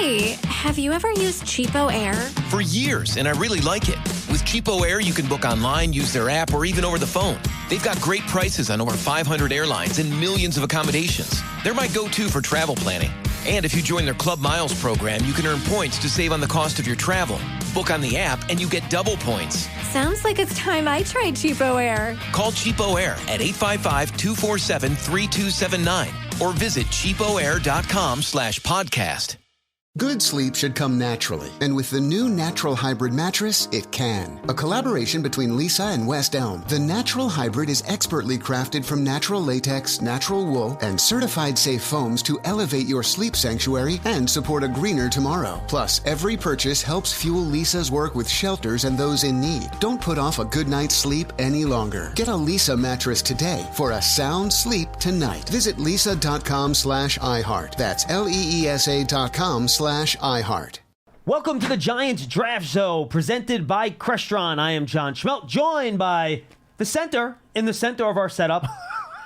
Hey, have you ever used Cheapo Air? For years, and I really like it. With Cheapo Air, you can book online, use their app, or even over the phone. They've got great prices on over 500 airlines and millions of accommodations. They're my go-to for travel planning. And if you join their Club Miles program, you can earn points to save on the cost of your travel. Book on the app, and you get double points. Sounds like it's time I tried Cheapo Air. Call Cheapo Air at 855-247-3279 or visit cheapoair.com/podcast. Good sleep should come naturally, and with the new Natural Hybrid mattress, it can. A collaboration between Lisa and West Elm, the Natural Hybrid is expertly crafted from natural latex, natural wool, and certified safe foams to elevate your sleep sanctuary and support a greener tomorrow. Plus, every purchase helps fuel Lisa's work with shelters and those in need. Don't put off a good night's sleep any longer. Get a Lisa mattress today for a sound sleep tonight. Visit lisa.com/iHeart. That's LEESA.com/iHeart. Welcome to the Giants Draft Show, presented by Crestron. I am John Schmeelk, joined by the center of our setup.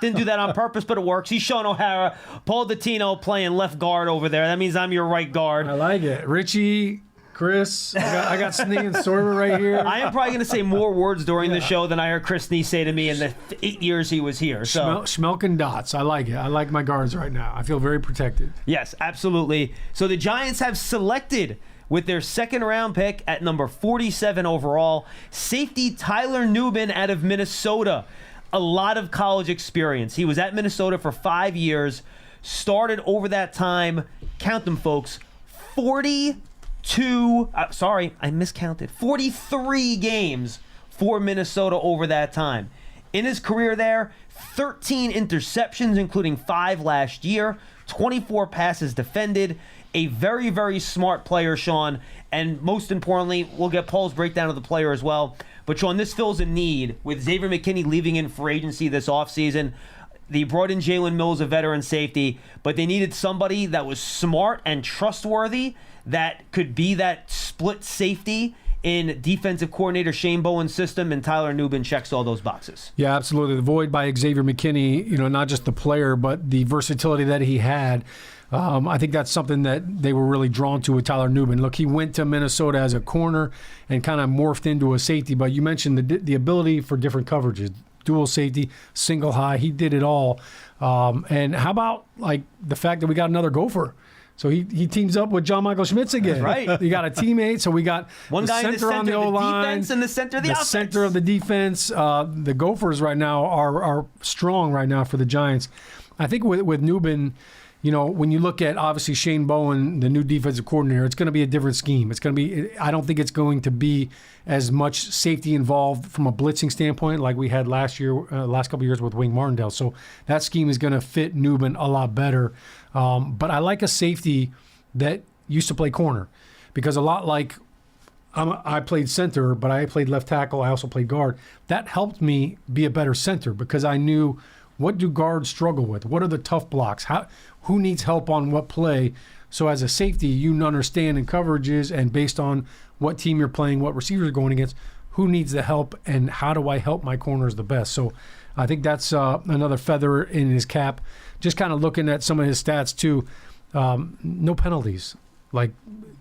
Didn't do that on purpose, but it works. He's Shaun O'Hara, Paul Dottino playing left guard over there. That means I'm your right guard. I like it. Richie, Chris, I got Snee and Sorber right here. I am probably going to say more words during the show than I heard Chris Snee say to me in the 8 years he was here. So Schmeelk and Dots. I like it. I like my guards right now. I feel very protected. Yes, absolutely. So the Giants have selected with their second-round pick at number 47 overall, safety Tyler Nubin out of Minnesota. A lot of college experience. He was at Minnesota for 5 years, started over that time, count them folks, 43 games for Minnesota over that time. In his career there, 13 interceptions, including 5 last year, 24 passes defended, a very, very smart player, Shaun, and most importantly, we'll get Paul's breakdown of the player as well. But Shaun, this fills a need with Xavier McKinney leaving in for agency this offseason. They brought in Jalen Mills, a veteran safety, but they needed somebody that was smart and trustworthy that could be that split safety in defensive coordinator Shane Bowen's system, and Tyler Nubin checks all those boxes. Yeah, absolutely. The void by Xavier McKinney, not just the player, but the versatility that he had. I think that's something that they were really drawn to with Tyler Nubin. Look, he went to Minnesota as a corner and kind of morphed into a safety, but you mentioned the ability for different coverages. Dual safety, single high, he did it all. And how about the fact that we got another Gopher? So he teams up with John Michael Schmitz again. Right. You got a teammate, so we got one guy in the center of the defense and the center of the offense. The center of the defense. The Gophers right now are strong right now for the Giants. I think with Nubin, when you look at obviously Shane Bowen, the new defensive coordinator, it's going to be a different scheme. It's going to be. I don't think it's going to be as much safety involved from a blitzing standpoint like we had last couple of years with Wink Martindale. So that scheme is going to fit Nubin a lot better. But I like a safety that used to play corner, because a lot like I played center, but I played left tackle. I also played guard. That helped me be a better center because I knew, what do guards struggle with? What are the tough blocks? Who needs help on what play? So as a safety, you understand in coverages and based on what team you're playing, what receivers are going against, who needs the help and how do I help my corners the best? So I think that's another feather in his cap. Just kind of looking at some of his stats too, no penalties. Like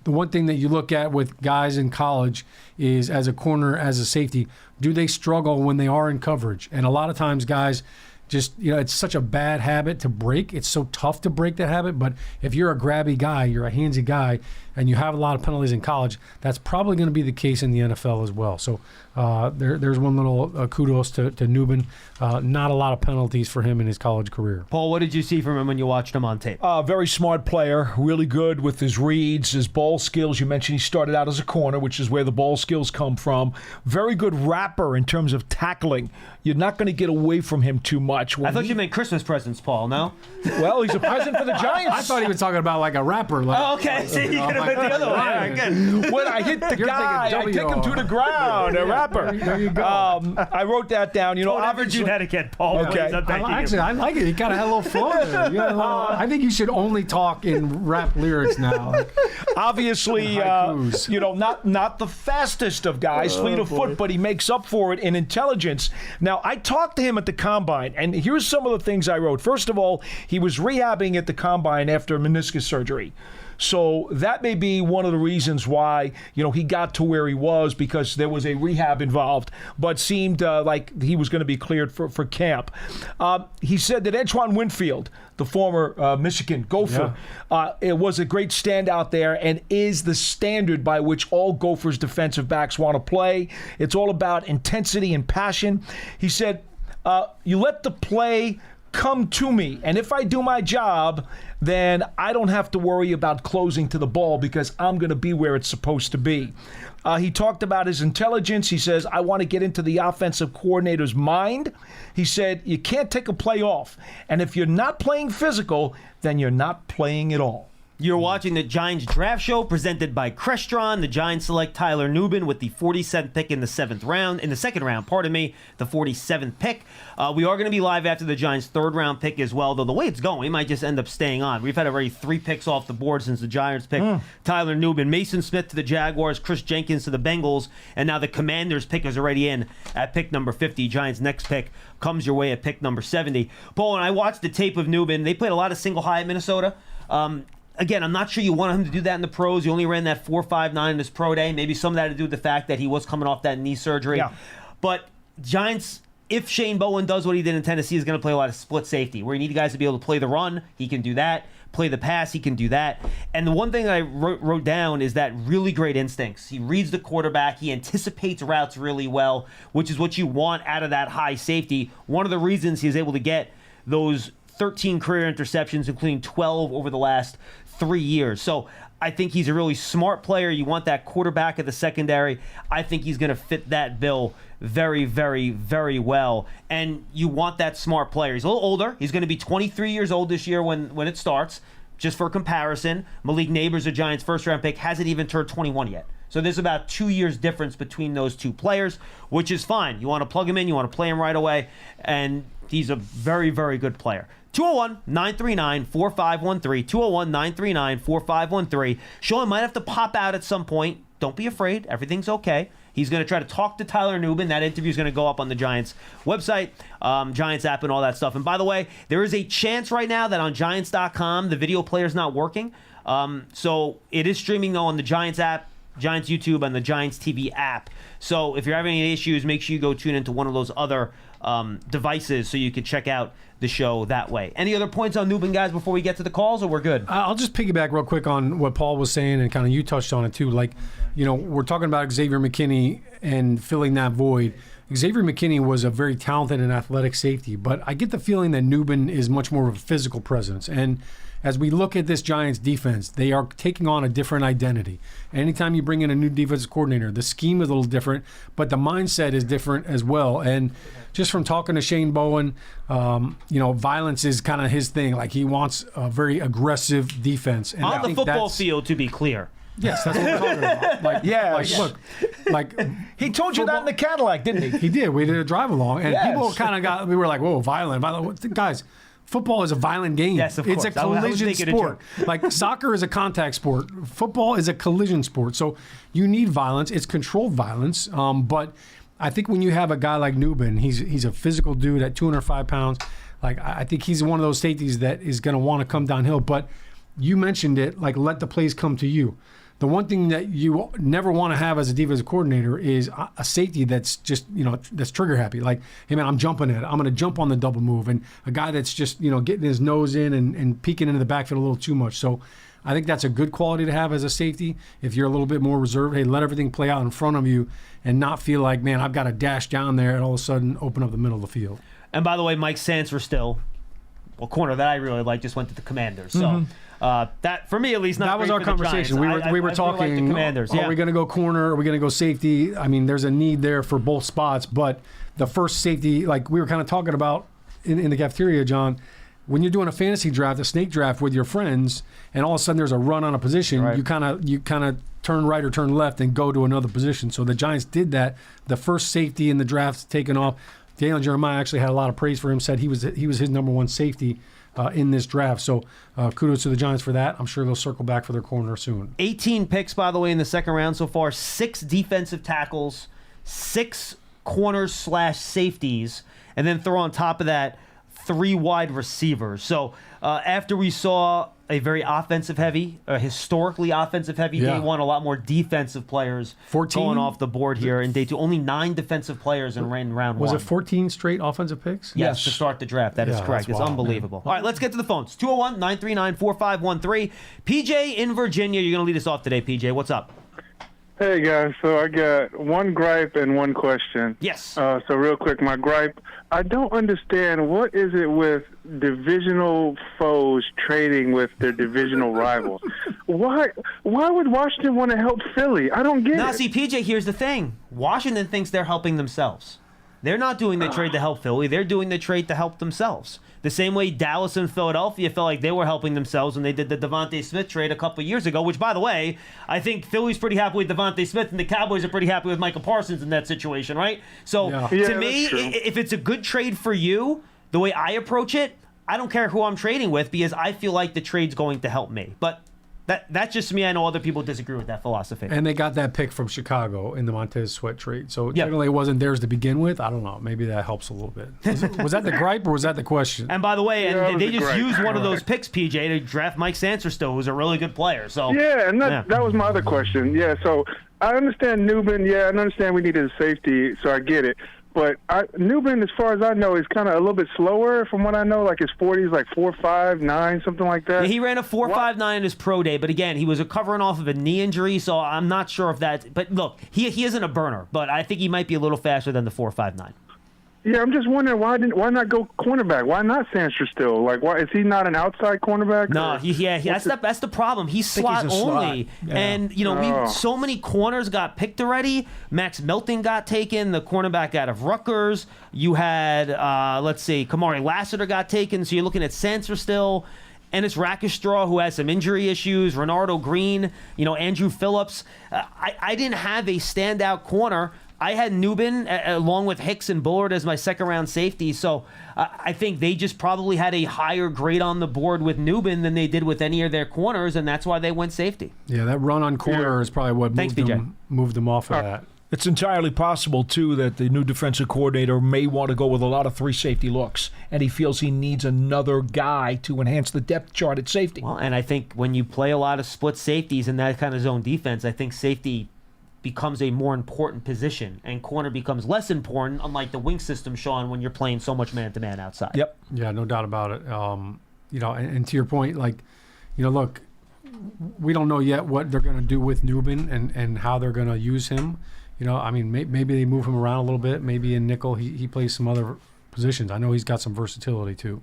the one thing that you look at with guys in college is, as a corner, as a safety, do they struggle when they are in coverage? And a lot of times guys just, it's such a bad habit to break. It's so tough to break that habit. But if you're a grabby guy, you're a handsy guy, and you have a lot of penalties in college, that's probably going to be the case in the NFL as well. So there's one little kudos to Nubin. Not a lot of penalties for him in his college career. Paul, what did you see from him when you watched him on tape? Very smart player, really good with his reads, his ball skills. You mentioned he started out as a corner, which is where the ball skills come from. Very good rapper in terms of tackling. You're not going to get away from him too much. I thought you meant Christmas presents, Paul, no? Well, he's a present for the Giants. I thought he was talking about like a rapper. Okay. So you could have went the other way. All right, good. When I hit the guy, I take him to the ground, a rapper. There you go. I wrote that down. Whatever Connecticut, Paul. Okay. I like it. You kind of had a little flow there. I think you should only talk in rap lyrics now. Obviously, not the fastest of guys, fleet of foot, but he makes up for it in intelligence. Now, I talked to him at the Combine, and here's some of the things I wrote. First of all, he was rehabbing at the Combine after meniscus surgery. So that may be one of the reasons why, he got to where he was, because there was a rehab involved, but seemed like he was going to be cleared for camp. He said that Edgewan Winfield, the former Michigan Gopher, it was a great standout there and is the standard by which all Gophers defensive backs want to play. It's all about intensity and passion. He said, you let the play come to me, and if I do my job, then I don't have to worry about closing to the ball because I'm going to be where it's supposed to be. He talked about his intelligence. He says, I want to get into the offensive coordinator's mind. He said, you can't take a play off, and if you're not playing physical, then you're not playing at all. You're watching the Giants Draft Show presented by Crestron. The Giants select Tyler Nubin with the 47th pick in the second round, the 47th pick. We are going to be live after the Giants' third round pick as well, though the way it's going, we might just end up staying on. We've had already 3 picks off the board since the Giants picked Tyler Nubin. Mason Smith to the Jaguars, Chris Jenkins to the Bengals, and now the Commanders pick is already in at pick number 50. Giants' next pick comes your way at pick number 70. Paul, and I watched the tape of Nubin. They played a lot of single high at Minnesota. Again, I'm not sure you want him to do that in the pros. He only ran that 4.59 in his pro day. Maybe some of that had to do with the fact that he was coming off that knee surgery. Yeah. But Giants, if Shane Bowen does what he did in Tennessee, is going to play a lot of split safety, where you need guys to be able to play the run. He can do that. Play the pass. He can do that. And the one thing that I wrote down is that really great instincts. He reads the quarterback. He anticipates routes really well, which is what you want out of that high safety. One of the reasons he's able to get those 13 career interceptions, including 12 over the last 3 years. So I think he's a really smart player. You want that quarterback at the secondary. I think he's going to fit that bill very, very, very well. And you want that smart player. He's a little older. He's going to be 23 years old this year when it starts. Just for comparison, Malik Neighbors, a Giants first-round pick, hasn't even turned 21 yet. So there's about 2 years difference between those two players, which is fine. You want to plug him in. You want to play him right away. And he's a very, very good player. 201-939-4513. 201-939-4513. Shaun might have to pop out at some point. Don't be afraid. Everything's okay. He's going to try to talk to Tyler Nubin. That interview is going to go up on the Giants website, Giants app, and all that stuff. And by the way, there is a chance right now that on Giants.com, the video player is not working. So it is streaming, though, on the Giants app, Giants YouTube, and the Giants TV app. So if you're having any issues, make sure you go tune into one of those other devices so you can check out the show that way. Any other points on Nubin, guys, before we get to the calls, or we're good? I'll just piggyback real quick on what Paul was saying, and kind of you touched on it too. Like, we're talking about Xavier McKinney and filling that void. Xavier McKinney was a very talented and athletic safety, but I get the feeling that Nubin is much more of a physical presence. And as we look at this Giants defense, they are taking on a different identity. Anytime you bring in a new defensive coordinator, the scheme is a little different, but the mindset is different as well. And just from talking to Shane Bowen, violence is kind of his thing. Like, he wants a very aggressive defense. And on the football field, to be clear. Yes, that's what we're talking about. Look, he told you that in the Cadillac, didn't he? He did. We did a drive along, and people kind of we were like, whoa, violent. Guys, football is a violent game. Yes, of course. It's a collision sport. Like, soccer is a contact sport. Football is a collision sport. So you need violence. It's controlled violence. But I think when you have a guy like Nubin, he's a physical dude at 205 pounds. Like, I think he's one of those safeties that is going to want to come downhill. But you mentioned it, like, let the plays come to you. The one thing that you never want to have as a defensive coordinator is a safety that's just, that's trigger happy. Like, hey, man, I'm jumping at it. I'm going to jump on the double move. And a guy that's just, getting his nose in and peeking into the backfield a little too much. So I think that's a good quality to have as a safety. If you're a little bit more reserved, hey, let everything play out in front of you and not feel like, man, I've got to dash down there and all of a sudden open up the middle of the field. And by the way, Mike Sanford still, corner that I really like, just went to the Commanders. So that, for me at least, not that was our conversation. We were talking. Like the Commanders. Are we going to go corner? Are we going to go safety? I mean, there's a need there for both spots. But the first safety, like we were kind of talking about in the cafeteria, John, when you're doing a fantasy draft, a snake draft with your friends, and all of a sudden there's a run on a position, right, you kind of turn right or turn left and go to another position. So the Giants did that. The first safety in the draft taken off. Daniel Jeremiah actually had a lot of praise for him. Said he was his number one safety in this draft. So kudos to the Giants for that. I'm sure they'll circle back for their corner soon. 18 picks, by the way, in the second round so far. 6 defensive tackles, 6 corners/safeties, and then throw on top of that 3 wide receivers. So after we saw a very historically offensive heavy day one. A lot more defensive players 14? going off the board here in day two. Only 9 defensive players in round one. Was it 14 straight offensive picks? Yes, to start the draft. That is correct. It's unbelievable. Man. All right, let's get to the phones. 201-939-4513. PJ in Virginia. You're going to lead us off today, PJ. What's up? Hey, guys. So I got one gripe and one question. Yes. So real quick, my gripe, I don't understand what is it with divisional foes trading with their divisional rivals. Why would Washington want to help Philly? I don't get it. Now, see, PJ, here's the thing. Washington thinks they're helping themselves. They're not doing the trade to help Philly. They're doing the trade to help themselves. The same way Dallas and Philadelphia felt like they were helping themselves when they did the Devontae Smith trade a couple of years ago, which, by the way, I think Philly's pretty happy with Devontae Smith and the Cowboys are pretty happy with Michael Parsons in that situation, right? So, to me, if it's a good trade for you, the way I approach it, I don't care who I'm trading with because I feel like the trade's going to help me. But that's just me. I know other people disagree with that philosophy. And they got that pick from Chicago in the Montez Sweat trade. So generally it wasn't theirs to begin with. I don't know. Maybe that helps a little bit. Was that the gripe or was that the question? And by the way, they just used one of those picks, PJ, to draft Mike Sanderstill, who's a really good player. So that was my other question. Yeah, so I understand Nubin. Yeah, I understand we needed a safety, so I get it. But Nubin, as far as I know, is kind of a little bit slower from what I know. Like his 40 is like 4.59, something like that. Yeah, he ran a 4.59 in his pro day, but again, he was covering off of a knee injury, so I'm not sure if that. But look, he isn't a burner, but I think he might be a little faster than the 4.59. Yeah, I'm just wondering why not go cornerback? Why not Sanderstill? Like, why is he not an outside cornerback? No, that's the problem. He's slot only, and so many corners got picked already. Max Melton got taken, the cornerback out of Rutgers. You had Kamari Lassiter got taken. So you're looking at Sanderstill. Ennis Rackstraw, who has some injury issues, Renardo Green, Andru Phillips. I didn't have a standout corner. I had Nubin along with Hicks and Bullard as my second-round safety, so I think they just probably had a higher grade on the board with Nubin than they did with any of their corners, and that's why they went safety. Yeah, that run on corner is probably what moved them off of that. It's entirely possible, too, that the new defensive coordinator may want to go with a lot of 3 safety looks, and he feels he needs another guy to enhance the depth chart at safety. Well, and I think when you play a lot of split safeties in that kind of zone defense, I think safety becomes a more important position, and corner becomes less important, unlike the wing system, Shaun, when you're playing so much man-to-man outside. Yep. Yeah, no doubt about it. And to your point, look, we don't know yet what they're going to do with Nubin and how they're going to use him. Maybe they move him around a little bit. Maybe in nickel he plays some other positions. I know he's got some versatility, too.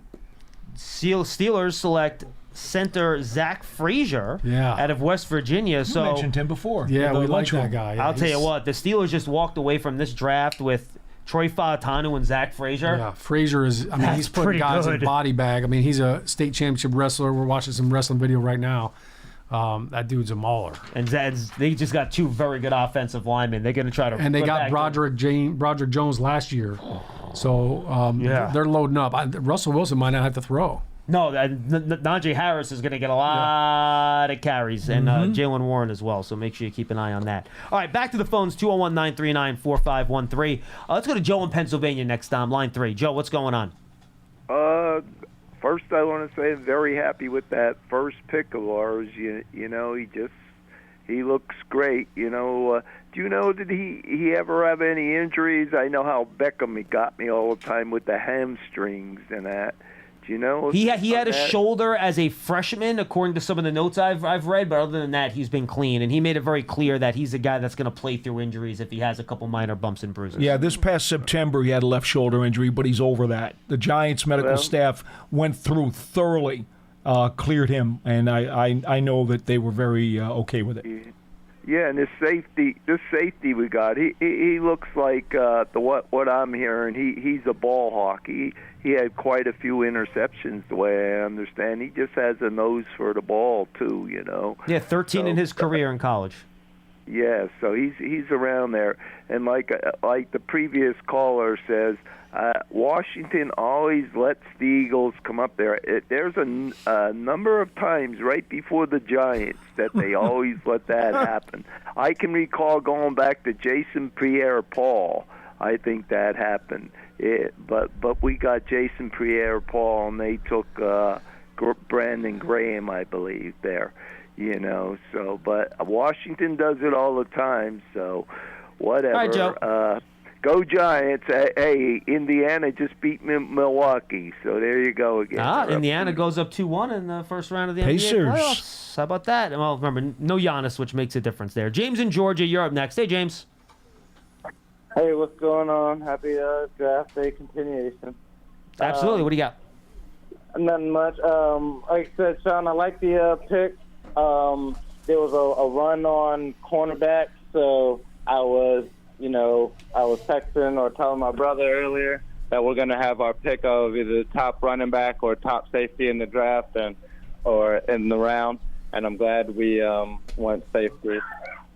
Steelers select center Zach Frazier out of West Virginia. You mentioned him before. Yeah, we like that guy. I'll tell you what, the Steelers just walked away from this draft with Troy Fautanu and Zach Frazier. Yeah, Frazier is, he's putting guys in body bag. He's a state championship wrestler. We're watching some wrestling video right now. That dude's a mauler. And they just got 2 very good offensive linemen. They're going to try to. And they got Broderick Jones last year. So they're loading up. Russell Wilson might not have to throw. No, Najee Harris is going to get a lot of carries, and Jalen Warren as well, so make sure you keep an eye on that. All right, back to the phones, 201-939-4513. Let's go to Joe in Pennsylvania next time, line 3. Joe, what's going on? First, I want to say I'm very happy with that first pick of ours. He looks great. Do you know, did he ever have any injuries? I know how Beckham got me all the time with the hamstrings and that. Do you know? He had a shoulder as a freshman, according to some of the notes I've read, but other than that, he's been clean, and he made it very clear that he's a guy that's going to play through injuries if he has a couple minor bumps and bruises. Yeah, this past September he had a left shoulder injury, but he's over that. The Giants medical staff went through thoroughly, cleared him, and I know that they were very okay with it. Yeah, and this safety we got, he looks like what I'm hearing. He's a ball hawk. He had quite a few interceptions, the way I understand. He just has a nose for the ball too, Yeah, 13 in his career in college. Yeah, so he's around there, and like the previous caller says, Washington always lets the Eagles come up there. There's a number of times right before the Giants that they always let that happen. I can recall going back to Jason Pierre-Paul. I think that happened. But we got Jason Pierre-Paul, and they took Brandon Graham, I believe, there. So, but Washington does it all the time, so whatever. All right, Joe. Go Giants. Hey, Indiana just beat Milwaukee, so there you go again. Indiana goes up 2-1 in the first round of the Pacers. NBA playoffs. How about that? Well, remember, no Giannis, which makes a difference there. James in Georgia, you're up next. Hey, James. Hey, what's going on? Happy draft day continuation. Absolutely. What do you got? Nothing much. Like I said, Shaun, I like the pick. There was a run on cornerback, so I was texting or telling my brother earlier that we're going to have our pick of either the top running back or top safety in the draft or in the round, and I'm glad we went safety.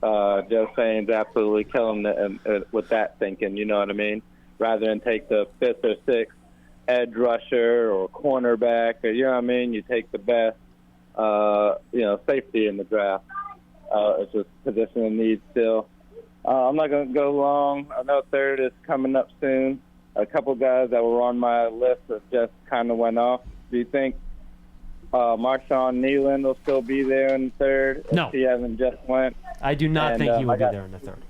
Joe Sain's absolutely killing it with that thinking, you know what I mean? Rather than take the fifth or sixth edge rusher or cornerback, or you know what I mean? You take the best, safety in the draft. It's just position of need still. I'm not going to go long. I know third is coming up soon. A couple guys that were on my list that just kind of went off. Do you think Marshawn Nealon will still be there in third? No. If he hasn't just went. I do not think he will be there in the third.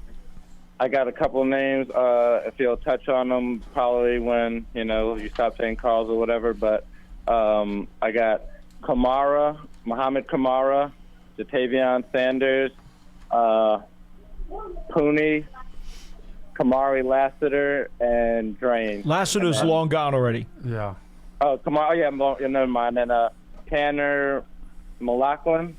I got a couple of names. If you'll touch on them, probably when you stop saying calls or whatever. But I got Muhammad Kamara, Jatavion Sanders, Pooney, Kamari Lassiter, and Drain. Lassiter's long gone already. Yeah. Oh, Kamara, yeah, never mind. And Tanner McLaughlin.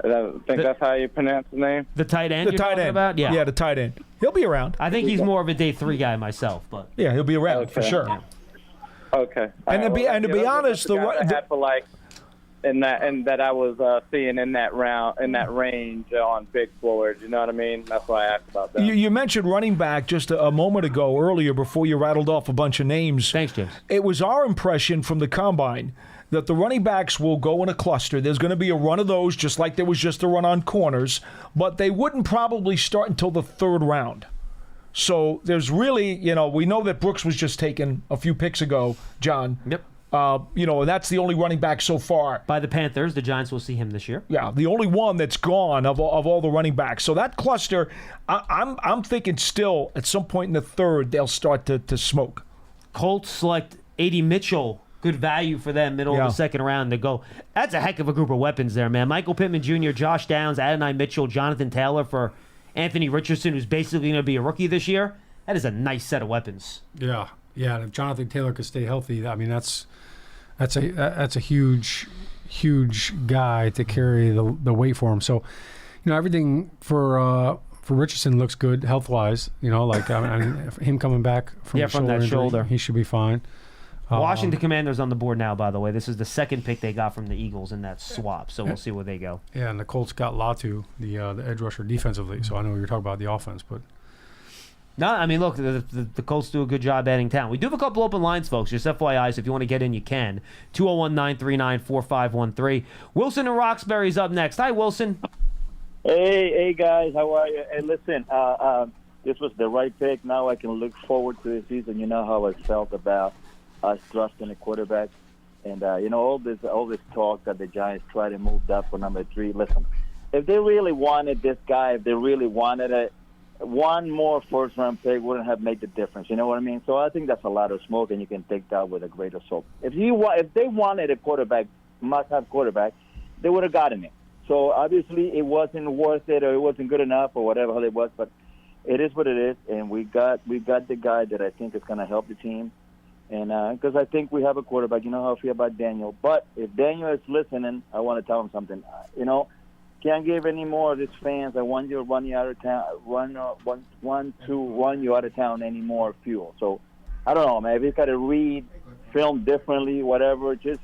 I think that's how you pronounce his name. The tight end The you're tight talking end. about? Yeah. Yeah, the tight end. He'll be around. I think he's more of a day 3 guy myself, but Yeah, he'll be around for sure. Yeah. Okay. And to be honest, the guy I had for like in that I was seeing in that range on big forwards. You know what I mean? That's why I asked about that. You mentioned running back just a moment ago earlier before you rattled off a bunch of names. Thanks, James. It was our impression from the combine that the running backs will go in a cluster. There's going to be a run of those, just like there was just a run on corners, but they wouldn't probably start until the third round. So there's really, we know that Brooks was just taken a few picks ago, John. Yep. And that's the only running back so far. By the Panthers, the Giants will see him this year. Yeah, the only one that's gone of all the running backs. So that cluster, I'm thinking still at some point in the third they'll start to smoke. Colts select A.D. Mitchell. Good value for them, middle of the second round to go. That's a heck of a group of weapons there, man. Michael Pittman Jr., Josh Downs, Adonai Mitchell, Jonathan Taylor for Anthony Richardson, who's basically going to be a rookie this year. That is a nice set of weapons. Yeah. And if Jonathan Taylor could stay healthy, I mean that's a huge guy to carry the weight for him. So, everything for Richardson looks good health wise. Him coming back from from that injury, shoulder, he should be fine. Washington Commanders on the board now, by the way. This is the second pick they got from the Eagles in that swap, so we'll see where they go. Yeah, and the Colts got Latu, the edge rusher defensively, so I know you were talking about the offense, but... No, I mean, look, the Colts do a good job adding talent. We do have a couple open lines, folks. Just FYI, so if you want to get in, you can. 201-939-4513. Wilson and Roxbury's up next. Hi, Wilson. Hey, guys. How are you? Hey, listen, this was the right pick. Now I can look forward to the season. You know how I felt about us trusting a quarterback. And, all this talk that the Giants try to move up for number 3. Listen, if they really wanted this guy, if they really wanted it, one more first-round pick wouldn't have made the difference. You know what I mean? So I think that's a lot of smoke, and you can take that with a grain of salt. If they wanted a quarterback, must-have quarterback, they would have gotten it. So obviously it wasn't worth it, or it wasn't good enough, or whatever it was. But it is what it is, and we got the guy that I think is going to help the team. And because I think we have a quarterback, you know how I feel about Daniel. But if Daniel is listening, I want to tell him something. Can't give any more of these fans that want you to run you out of town, run you out of town any more fuel. So I don't know, man. If you got to read film differently, whatever, just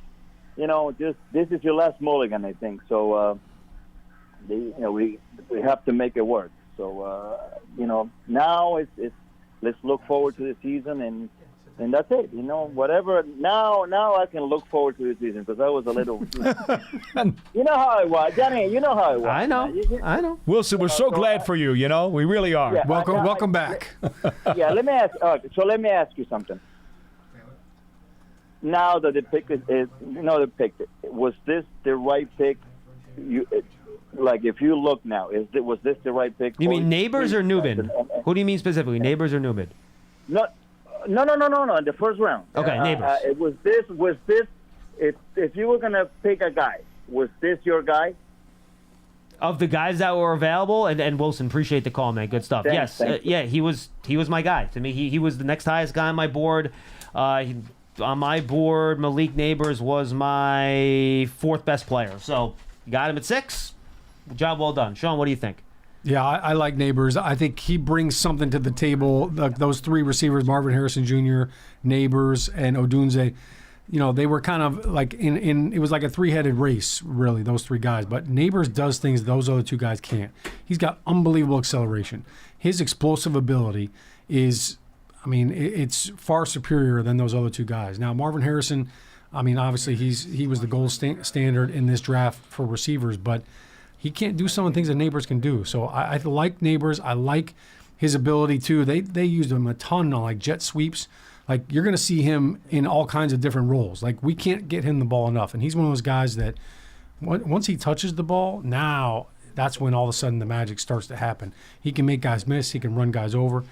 this is your last mulligan, I think. So we have to make it work. So now it's let's look forward to the season and that's it. Whatever. Now I can look forward to the season because I was a little. You know how I was, Johnny. You know how I was. I know. Wilson, we're so glad for you. We really are. Yeah, welcome back. Yeah. Let me ask. Let me ask you something. now that the pick is the pick, was this the right pick? If you look now, was this the right pick? You mean Neighbors or Nubin? Who do you mean specifically, Neighbors or Nubin? No. In the first round. Okay, Neighbors. Was this? If you were gonna pick a guy, was this your guy? Of the guys that were available, and Wilson, appreciate the call, man. Good stuff. Thanks. He was my guy. To me, he was the next highest guy on my board. On my board, Malik Neighbors was my fourth best player. So got him at 6. Job well done. Shaun, what do you think? Yeah, I like Neighbors. I think he brings something to the table. Those 3 receivers, Marvin Harrison Jr., Neighbors, and Odunze, they were kind of like it was like a 3-headed race, really, those 3 guys. But Neighbors does things those other 2 guys can't. He's got unbelievable acceleration. His explosive ability is, it's far superior than those other 2 guys. Now, Marvin Harrison, obviously he was the gold standard in this draft for receivers, but he can't do some of the things that Neighbors can do. So I like Neighbors. I like his ability too. They used him a ton on like jet sweeps. Like you're going to see him in all kinds of different roles. Like we can't get him the ball enough. And he's one of those guys that once he touches the ball, now that's when all of a sudden the magic starts to happen. He can make guys miss. He can run guys over.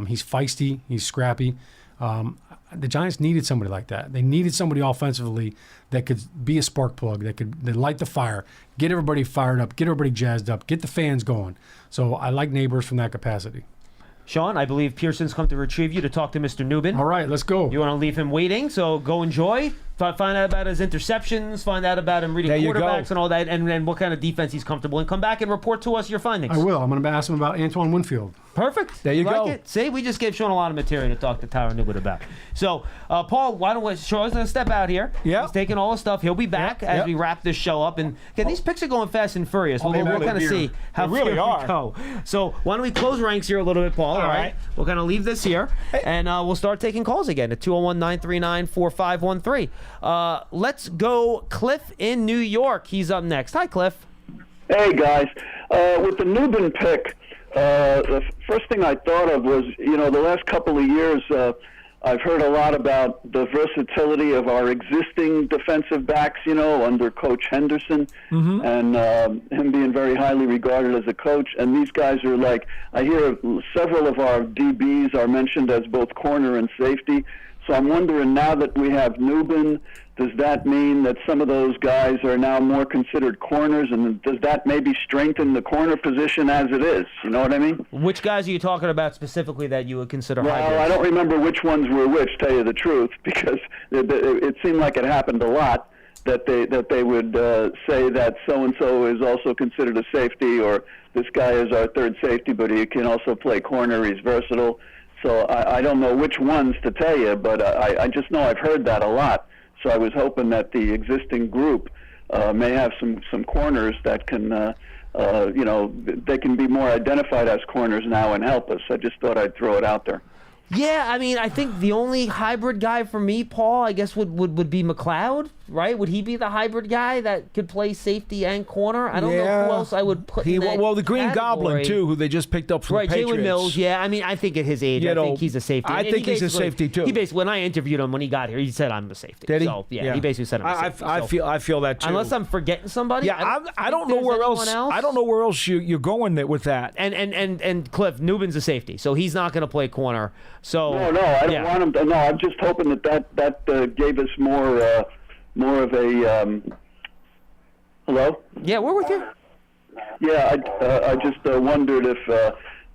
He's feisty. He's scrappy. The Giants needed somebody like that. They needed somebody offensively that could be a spark plug, that could light the fire, get everybody fired up, get everybody jazzed up, get the fans going. So I like Neighbors from that capacity. Shaun, I believe Pearson's come to retrieve you to talk to Mr. Nubin. All right, let's go. You want to leave him waiting, so go enjoy. Find out about his interceptions, find out about him reading quarterbacks and all that, and what kind of defense he's comfortable in. Come back and report to us your findings. I will. I'm going to ask him about Antoine Winfield. Perfect. There you go. Like it? See, we just gave Shaun a lot of material to talk to Tyron Nubin about. So, Paul, why don't we? Shaun's going to step out here. Yeah. He's taking all the stuff. He'll be back as we wrap this show up. And again, these picks are going fast and furious. We'll kind of see how they really far we go. So, why don't we close ranks here a little bit, Paul? All right. We'll kind of leave this here, and we'll start taking calls again at 201-939-4513. Let's go, Cliff in New York. He's up next. Hi, Cliff. Hey, guys. With the Nubin pick, the first thing I thought of was, the last couple of years, I've heard a lot about the versatility of our existing defensive backs, under Coach Henderson, and him being very highly regarded as a coach. And these guys are I hear several of our DBs are mentioned as both corner and safety. So I'm wondering, now that we have Nubin, does that mean that some of those guys are now more considered corners, and does that maybe strengthen the corner position as it is? You know what I mean? Which guys are you talking about specifically that you would consider hybrids? Well, I don't remember which ones were which, tell you the truth, because it seemed like it happened a lot that they would say that so-and-so is also considered a safety, or this guy is our third safety, but he can also play corner, he's versatile. So I don't know which ones to tell you, but I just know I've heard that a lot. So I was hoping that the existing group may have some corners that can, they can be more identified as corners now and help us. I just thought I'd throw it out there. Yeah, I think the only hybrid guy for me, Paul, I guess would be McLeod, right? Would he be the hybrid guy that could play safety and corner? I don't know who else I would put in that the Green category. Goblin, too, who they just picked up from the Patriots. Jalen Mills, I think at his age, I think he's a safety. I think he's a safety, too. He basically, when I interviewed him when he got here, he said, I'm a safety. Did he? So, he basically said I'm a safety. I feel that, too. Unless I'm forgetting somebody. Yeah, I don't know where else. I don't know where else you're going with that. And Cliff, Nubin's a safety, so he's not going to play corner. So No, I don't want him to. No, I'm just hoping that gave us more of a. Hello? Yeah, we're with you. Yeah, I just wondered if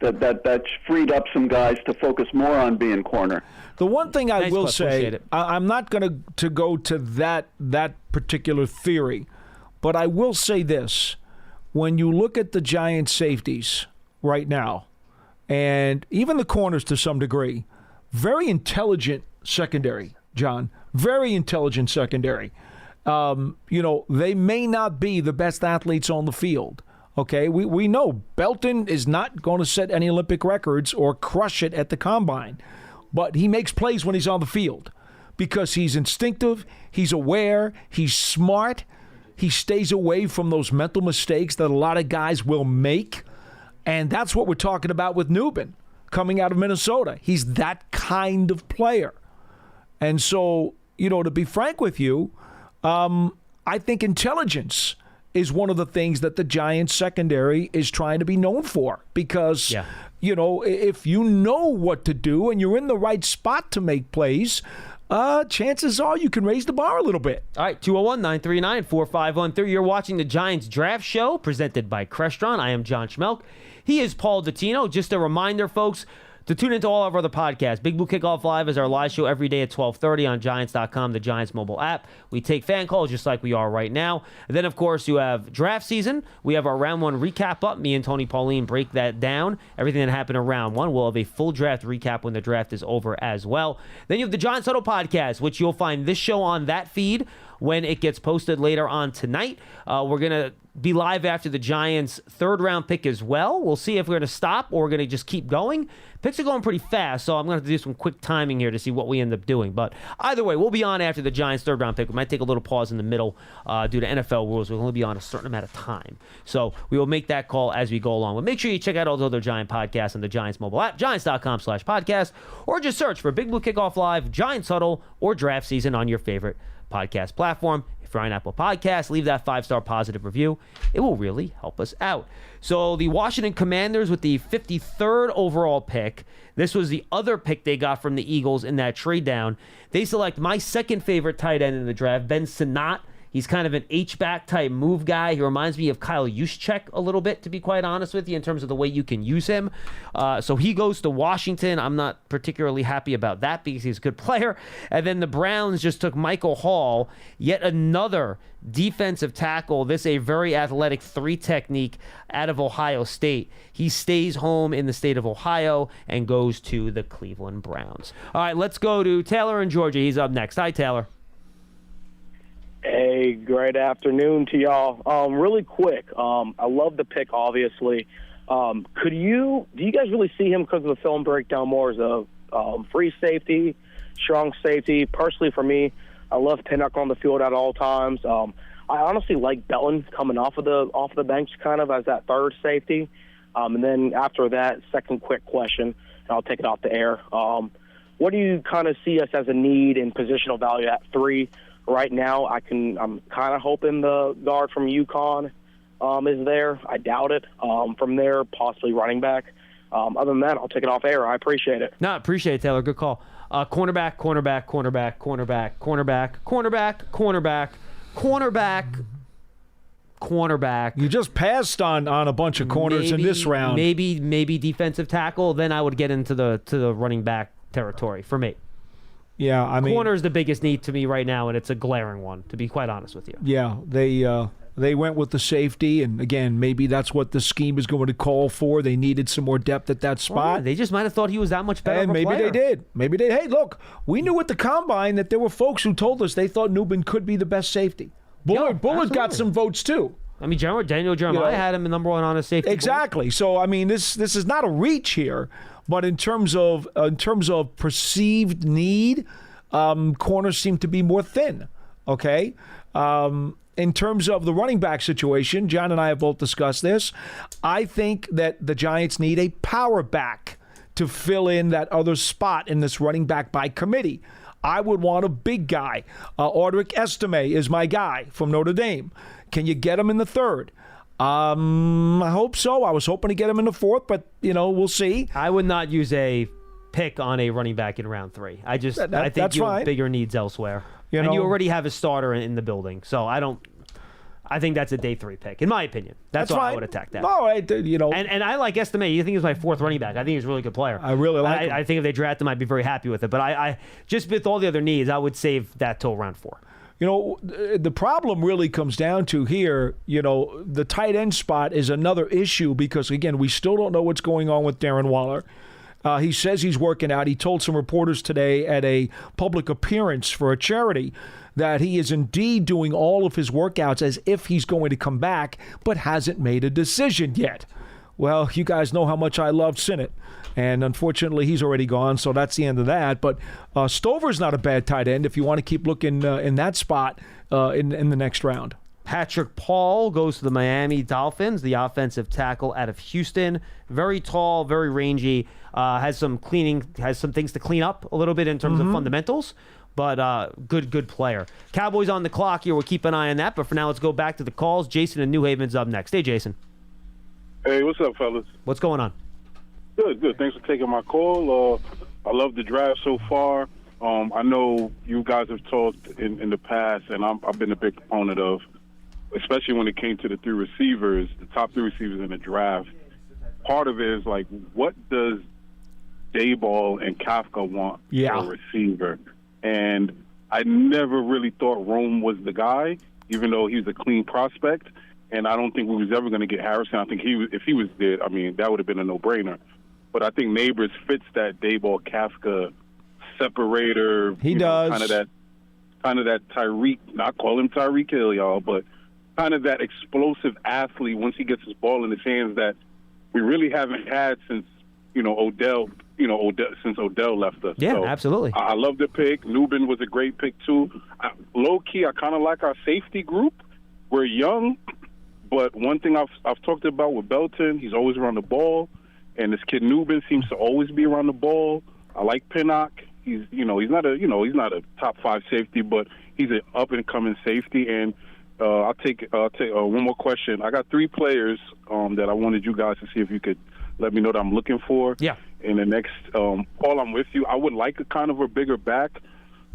that freed up some guys to focus more on being corner. The one thing I will Cliff, say, I'm not going to go to that particular theory, but I will say this: when you look at the Giants' safeties right now, and even the corners to some degree, very intelligent secondary, John. Very intelligent secondary. They may not be the best athletes on the field. Okay, we know Belton is not going to set any Olympic records or crush it at the combine, but he makes plays when he's on the field because he's instinctive, he's aware, he's smart, he stays away from those mental mistakes that a lot of guys will make, and that's what we're talking about with Nubin coming out of Minnesota. He's that kind of player. And so, to be frank with you, I think intelligence is one of the things that the Giants secondary is trying to be known for, because, if you know what to do and you're in the right spot to make plays, chances are you can raise the bar a little bit. All right, 201-939-4513. You're watching the Giants Draft Show presented by Crestron. I am John Schmeelk. He is Paul Dottino. Just a reminder, folks, to tune into all of our other podcasts. Big Blue Kickoff Live is our live show every day at 12:30 on Giants.com, the Giants mobile app. We take fan calls just like we are right now. And then, of course, you have draft season. We have our round one recap up. Me and Tony Pauline break that down. Everything that happened in round one. We'll have a full draft recap when the draft is over as well. Then you have the Giants Huddle podcast, which you'll find this show on that feed when it gets posted later on tonight. We're going to be live after the Giants' third-round pick as well. We'll see if we're going to stop or we're going to just keep going. Picks are going pretty fast, so I'm going to have to do some quick timing here to see what we end up doing. But either way, we'll be on after the Giants' third-round pick. We might take a little pause in the middle due to NFL rules. We'll only be on a certain amount of time. So we will make that call as we go along. But make sure you check out all the other Giant podcasts on the Giants mobile app, Giants.com/podcast, or just search for Big Blue Kickoff Live, Giants Huddle, or Draft Season on your favorite podcast platform. If you're on Apple Podcasts, leave that 5-star positive review. It will really help us out. So the Washington Commanders with the 53rd overall pick. This was the other pick they got from the Eagles in that trade down. They select my second favorite tight end in the draft, Ben Sinnott. He's kind of an H-back type move guy. He reminds me of Kyle Juszczyk a little bit, to be quite honest with you, in terms of the way you can use him. So he goes to Washington. I'm not particularly happy about that because he's a good player. And then the Browns just took Michael Hall, yet another defensive tackle. This a very athletic 3 technique out of Ohio State. He stays home in the state of Ohio and goes to the Cleveland Browns. All right, let's go to Taylor in Georgia. He's up next. Hi, Taylor. Hey, great afternoon to y'all. Really quick, I love the pick, obviously. Do you guys really see him, because of the film breakdown, more as a free safety, strong safety? Personally, for me, I love Pinnock on the field at all times. I honestly like Bellin coming off of the bench kind of as that third safety. And then after that, second quick question, and I'll take it off the air. What do you kind of see us as a need in positional value at 3? Right now, I'm kind of hoping the guard from UConn is there. I doubt it. From there, possibly running back. Other than that, I'll take it off air. I appreciate it. No, appreciate it, Taylor. Good call. Cornerback. You just passed on a bunch of corners in this round. Maybe defensive tackle. Then I would get into the running back territory for me. Yeah, I mean, corner is the biggest need to me right now, and it's a glaring one, to be quite honest with you. Yeah, they went with the safety, and again, maybe that's what the scheme is going to call for. They needed some more depth at that spot. Well, they just might have thought he was that much better. And maybe they did. Hey, look, we knew at the combine that there were folks who told us they thought Nubin could be the best safety. Bullard got some votes too. I mean, Daniel Jeremiah had him number one on his safety. Exactly. Board. So I mean, this is not a reach here. But in terms of perceived need, corners seem to be more thin. Okay. In terms of the running back situation, John and I have both discussed this. I think that the Giants need a power back to fill in that other spot in this running back by committee. I would want a big guy. Audric Estime is my guy from Notre Dame. Can you get him in the 3rd? I hope so. I was hoping to get him in the 4th, but, we'll see. I would not use a pick on a running back in round 3. I think you have bigger needs elsewhere. And you already have a starter in the building. So I think that's a day 3 pick, in my opinion. That's why I would attack that. No, And I like Estime. You think he's my 4th running back. I think he's a really good player. I really like him. I think if they draft him, I'd be very happy with it. But I just with all the other needs, I would save that till round 4. The problem really comes down to here, the tight end spot is another issue because, again, we still don't know what's going on with Darren Waller. He says he's working out. He told some reporters today at a public appearance for a charity that he is indeed doing all of his workouts as if he's going to come back, but hasn't made a decision yet. Well, you guys know how much I love Sinnott. And unfortunately, he's already gone, so that's the end of that. But Stover's not a bad tight end if you want to keep looking in that spot in the next round. Patrick Paul goes to the Miami Dolphins, the offensive tackle out of Houston. Very tall, very rangy. Has some things to clean up a little bit in terms of fundamentals. But good player. Cowboys on the clock here. We'll keep an eye on that. But for now, let's go back to the calls. Jason in New Haven's up next. Hey, Jason. Hey, what's up, fellas? What's going on? Good. Thanks for taking my call. I love the draft so far. I know you guys have talked in the past, and I've been a big proponent of, especially when it came to the three receivers, the top three receivers in the draft. Part of it is, like, what does Dayball and Kafka want for a receiver? And I never really thought Rome was the guy, even though he was a clean prospect. And I don't think we was ever going to get Harrison. I think if he was there, I mean, that would have been a no-brainer. But I think Neighbors fits that Dayball-Kafka separator. He does. Kind of that Tyreek, not call him Tyreek Hill, y'all, but kind of that explosive athlete once he gets his ball in his hands that we really haven't had since, Odell since Odell left us. Yeah, so absolutely. I love the pick. Nubin was a great pick, too. Low-key, I kind of like our safety group. We're young, but one thing I've talked about with Belton, he's always around the ball, and this kid Nubin seems to always be around the ball. I like Pinnock. He's not a top 5 safety, but he's an up-and-coming safety. And I'll take one more question. I got 3 players that I wanted you guys to see if you could let me know that I'm looking for. Yeah. In the next, Paul, I'm with you. I would like a kind of a bigger back.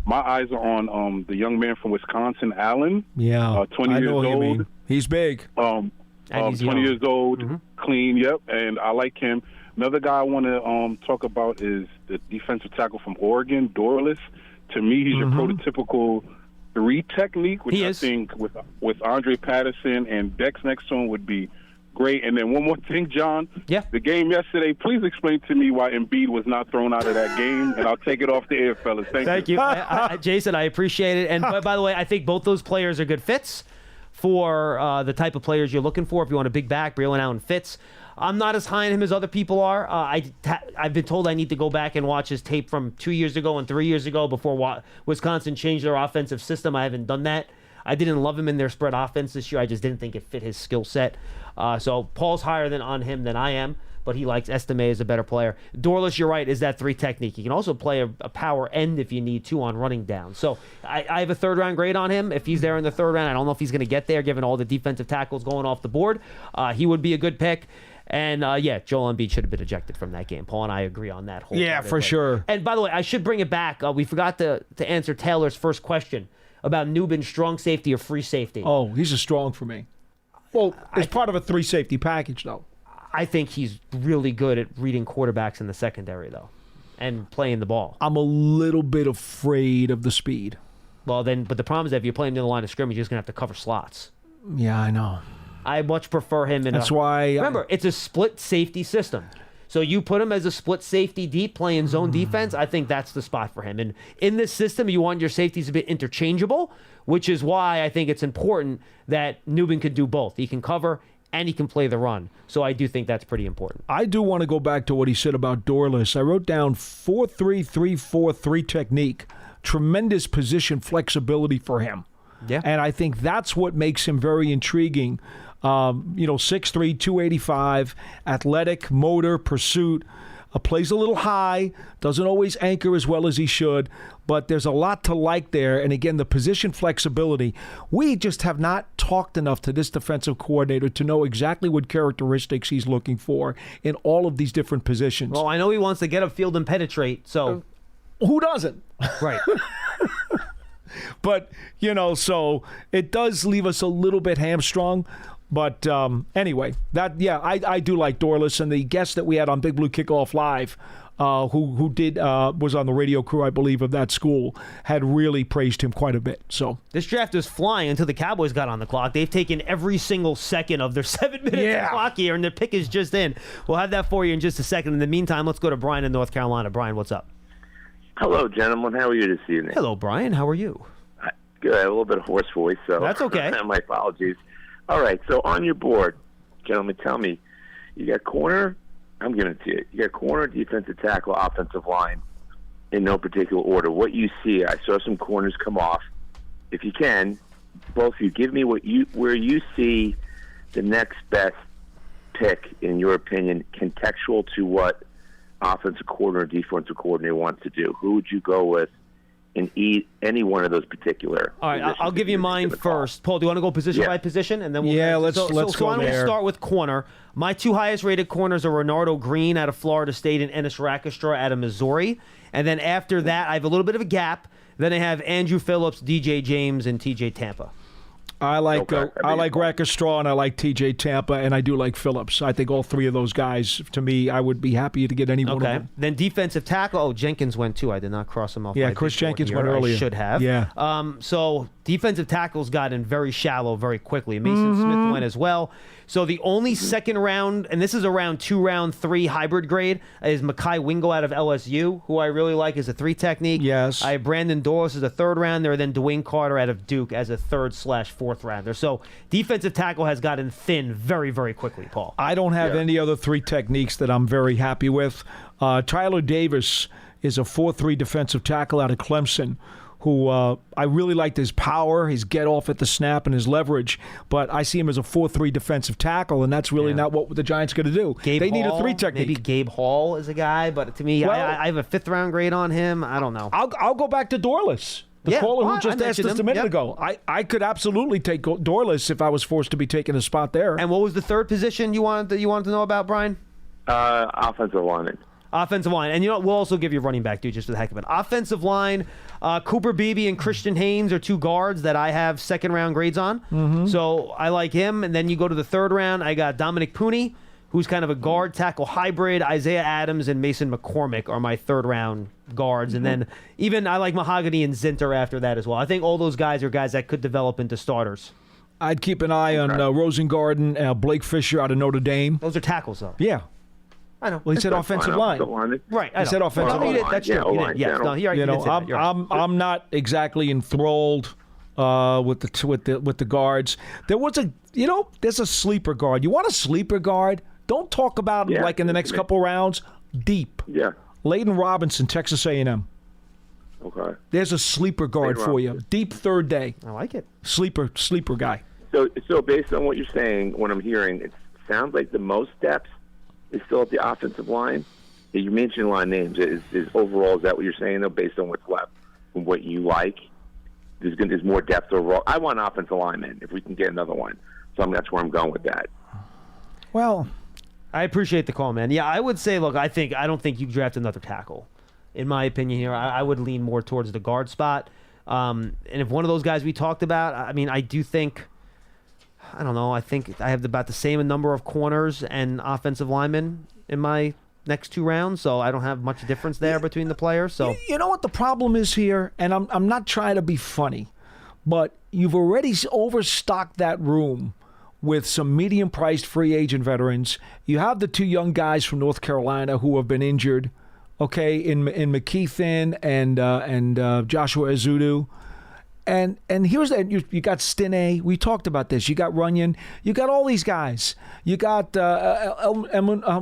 My eyes are on the young man from Wisconsin, Allen. Yeah, 20 I years know old. Him. He's big. 20 years old, clean. Yep, and I like him. Another guy I want to talk about is the defensive tackle from Oregon, Dorless. To me, he's your prototypical 3 technique, which I think with Andre Patterson and Dex next to him would be great. And then one more thing, John. Yeah. The game yesterday, please explain to me why Embiid was not thrown out of that game, and I'll take it off the air, fellas. Thank you. Jason, I appreciate it. And by the way, I think both those players are good fits for the type of players you're looking for. If you want a big back, Braylon Allen fits. I'm not as high on him as other people are. I've been told I need to go back and watch his tape from 2 years ago and 3 years ago before Wisconsin changed their offensive system. I haven't done that. I didn't love him in their spread offense this year. I just didn't think it fit his skill set. So Paul's higher on him than I am, but he likes Estime as a better player. Dorless, you're right, is that 3 technique. He can also play a power end if you need to on running down. So I have a 3rd-round grade on him. If he's there in the 3rd round, I don't know if he's going to get there given all the defensive tackles going off the board. He would be a good pick. And, Joel Embiid should have been ejected from that game. Paul and I agree on that whole Yeah, for sure. And, by the way, I should bring it back. We forgot to answer Taylor's first question about Nubin, strong safety or free safety. Oh, he's a strong for me. Well, it's part of a 3-safety package, though. I think he's really good at reading quarterbacks in the secondary, though, and playing the ball. I'm a little bit afraid of the speed. Well, but the problem is that if you're playing near the line of scrimmage, you're just going to have to cover slots. Yeah, I know. I much prefer him in That's why... Remember, it's a split safety system. So you put him as a split safety deep playing zone defense, I think that's the spot for him. And in this system, you want your safeties a bit interchangeable, which is why I think it's important that Nubin could do both. He can cover and he can play the run. So I do think that's pretty important. I do want to go back to what he said about Dorless. I wrote down 4-3-3-4-3 technique. Tremendous position flexibility for him. Yeah. And I think that's what makes him very intriguing. 6'3", 285, athletic, motor, pursuit, plays a little high, doesn't always anchor as well as he should, but there's a lot to like there. And again, the position flexibility. We just have not talked enough to this defensive coordinator to know exactly what characteristics he's looking for in all of these different positions. Well, I know he wants to get upfield and penetrate, so... Who doesn't? Right. But, so it does leave us a little bit hamstrung. But anyway, I do like Dorless, and the guest that we had on Big Blue Kickoff Live, was on the radio crew, I believe, of that school, had really praised him quite a bit. So this draft is flying until the Cowboys got on the clock. They've taken every single second of their 7 minutes of clock here, and their pick is just in. We'll have that for you in just a second. In the meantime, let's go to Brian in North Carolina. Brian, what's up? Hello, gentlemen. How are you this evening? Hello, Brian. How are you? Good. I have a little bit of hoarse voice, so that's okay. My apologies. All right, so on your board, gentlemen, tell me, you got corner, I'm giving it to you. You got corner, defensive tackle, offensive line, in no particular order. What you see, I saw some corners come off. If you can, both of you, give me where you see the next best pick, in your opinion, contextual to what offensive coordinator, defensive coordinator wants to do. Who would you go with in any one of those particular. All right, I'll give you mine first. Paul, do you want to go position by position, and then let's so go I'm going to there. start with corner. My two highest rated corners are Renardo Green out of Florida State and Ennis Rackestra out of Missouri, and then after that I have a little bit of a gap. Then I have Andru Phillips, DJ James, and TJ Tampa. I like Rackestra and I like TJ Tampa, and I do like Phillips. I think all three of those guys, to me, I would be happy to get any one of them. Then defensive tackle. Oh, Jenkins went too. I did not cross him off. Yeah, Chris Jenkins went earlier. I should have. Yeah. So defensive tackles got in very shallow very quickly. Mason Smith went as well. So the only second round, and this is a round 2, round 3 hybrid grade, is Mekhi Wingo out of LSU, who I really like as a 3 technique. Yes. I have Brandon Doris as a 3rd rounder, and then Dwayne Carter out of Duke as a 3rd/4th rounder. So defensive tackle has gotten thin very, very quickly, Paul. I don't have any other 3 techniques that I'm very happy with. Tyler Davis is a 4-3 defensive tackle out of Clemson, who I really liked his power, his get off at the snap, and his leverage. But I see him as a 4-3 defensive tackle, and that's really not what the Giants are going to do. They need a 3 technique. Maybe Gabe Hall is a guy, but to me, I have a 5th round grade on him. I don't know. I'll go back to Dorless. The caller who just asked us a minute ago. I could absolutely take Dorless if I was forced to be taking a spot there. And what was the 3rd position you wanted to know about, Brian? Offensive lineman. Offensive line. And we'll also give you running back, dude, just for the heck of it. Offensive line, Cooper Beebe and Christian Haynes are 2 guards that I have 2nd round grades on. So I like him. And then you go to the 3rd round, I got Dominic Pooney, who's kind of a guard tackle hybrid. Isaiah Adams and Mason McCormick are my 3rd round guards. And then even I like Mahogany and Zinter after that as well. I think all those guys are guys that could develop into starters. I'd keep an eye on Rosengarten, Blake Fisher out of Notre Dame. Those are tackles, though. Yeah. I know. Well, he said offensive line. Right. He said offensive line. That's true. Yes. No, I'm not exactly enthralled with the guards. There was there's a sleeper guard. You want a sleeper guard? Don't talk about like in the next couple rounds. Deep. Yeah. Layden Robinson, Texas A&M. Okay. There's a sleeper guard for you. Deep 3rd day. I like it. Sleeper guy. So based on what you're saying, what I'm hearing, it sounds like the most depth is still at the offensive line. You mentioned a lot of names. Is overall, is that what you're saying, though, based on what's left and what you like? There's more depth overall. I want offensive lineman if we can get another one. So that's where I'm going with that. Well, I appreciate the call, man. Yeah, I would say, look, I don't think you draft another tackle. In my opinion here, I would lean more towards the guard spot. And if one of those guys we talked about, I mean, I do think, I don't know, I think I have about the same number of corners and offensive linemen in my next 2 rounds, so I don't have much difference there between the players. So you know what the problem is here, and I'm not trying to be funny, but you've already overstocked that room with some medium-priced free agent veterans. You have the 2 young guys from North Carolina who have been injured, okay, in McKeithen and Joshua Azudu. And here's that. You got Stinney. We talked about this. You got Runyon. You got all these guys. You got Illuminor.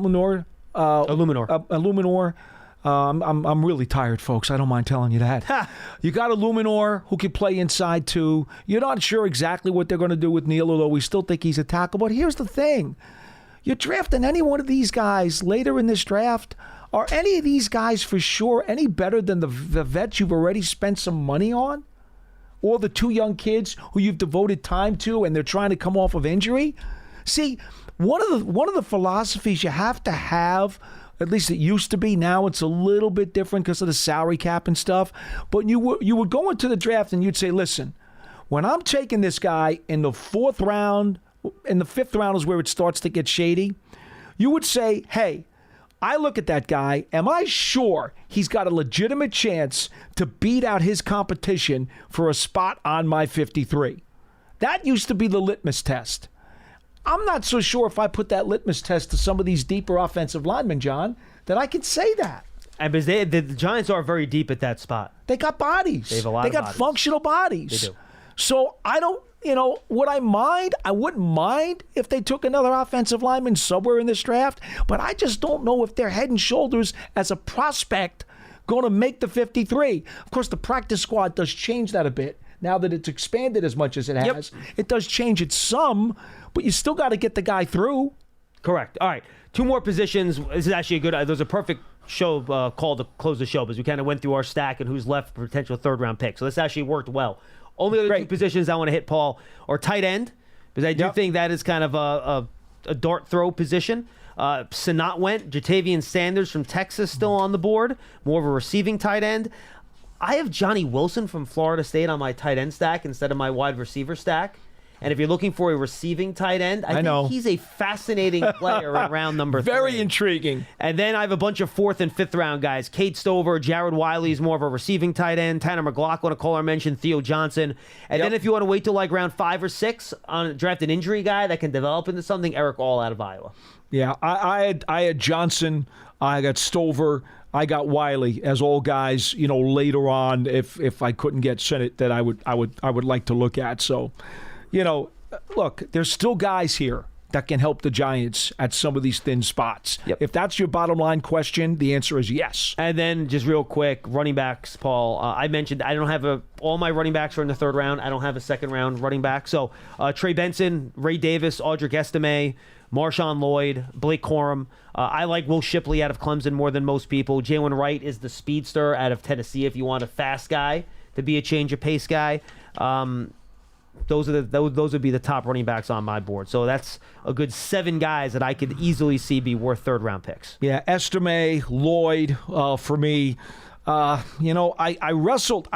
I'm really tired, folks. I don't mind telling you that. You got Illuminor, who can play inside, too. You're not sure exactly what they're going to do with Neal, although we still think he's a tackle. But here's the thing. You're drafting any one of these guys later in this draft. Are any of these guys for sure any better than the vets you've already spent some money on? Or the 2 young kids who you've devoted time to and they're trying to come off of injury? See, one of the philosophies you have to have, at least it used to be, now it's a little bit different because of the salary cap and stuff, but you would go into the draft and you'd say, listen, when I'm taking this guy in the 4th round, in the 5th round is where it starts to get shady, you would say, hey, I look at that guy, am I sure he's got a legitimate chance to beat out his competition for a spot on my 53? That used to be the litmus test. I'm not so sure if I put that litmus test to some of these deeper offensive linemen, John, that I can say that. And because the Giants are very deep at that spot. They got bodies. They have a lot of bodies. They got functional bodies. They do. So I don't, would I mind? I wouldn't mind if they took another offensive lineman somewhere in this draft, but I just don't know if they're head and shoulders as a prospect going to make the 53. Of course, the practice squad does change that a bit. Now that it's expanded as much as it has, It does change it some, but you still got to get the guy through. Correct. All right. 2 more positions. This is actually a good. Those are perfect call to close the show because we kind of went through our stack and who's left for potential third-round pick. So this actually worked well. Only other two positions I want to hit, Paul, are tight end, because I do think that is kind of a dart throw position. Sanat went. Jatavian Sanders from Texas still on the board, more of a receiving tight end. I have Johnny Wilson from Florida State on my tight end stack instead of my wide receiver stack. And if you're looking for a receiving tight end, I think he's a fascinating player in round number 3. Very intriguing. And then I have a bunch of 4th and 5th round guys. Kate Stover, Jared Wiley is more of a receiving tight end. Tanner McLaughlin, a caller mentioned, Theo Johnson. And then if you want to wait till like round 5 or 6 on draft an injury guy that can develop into something, Eric All out of Iowa. Yeah, I had Johnson, I got Stover, I got Wiley as all guys, later on if I couldn't get Senate that I would like to look at. So, look, there's still guys here that can help the Giants at some of these thin spots. Yep. If that's your bottom line question, the answer is yes. And then just real quick, running backs, Paul. I mentioned I don't have all my running backs are in the 3rd round. I don't have a 2nd round running back. So Trey Benson, Ray Davis, Audric Estime, Marshawn Lloyd, Blake Corum. I like Will Shipley out of Clemson more than most people. Jalen Wright is the speedster out of Tennessee if you want a fast guy to be a change of pace guy. Those would be the top running backs on my board. So that's a good 7 guys that I could easily see be worth 3rd round picks. Yeah, Estime, Lloyd, for me. I wrestled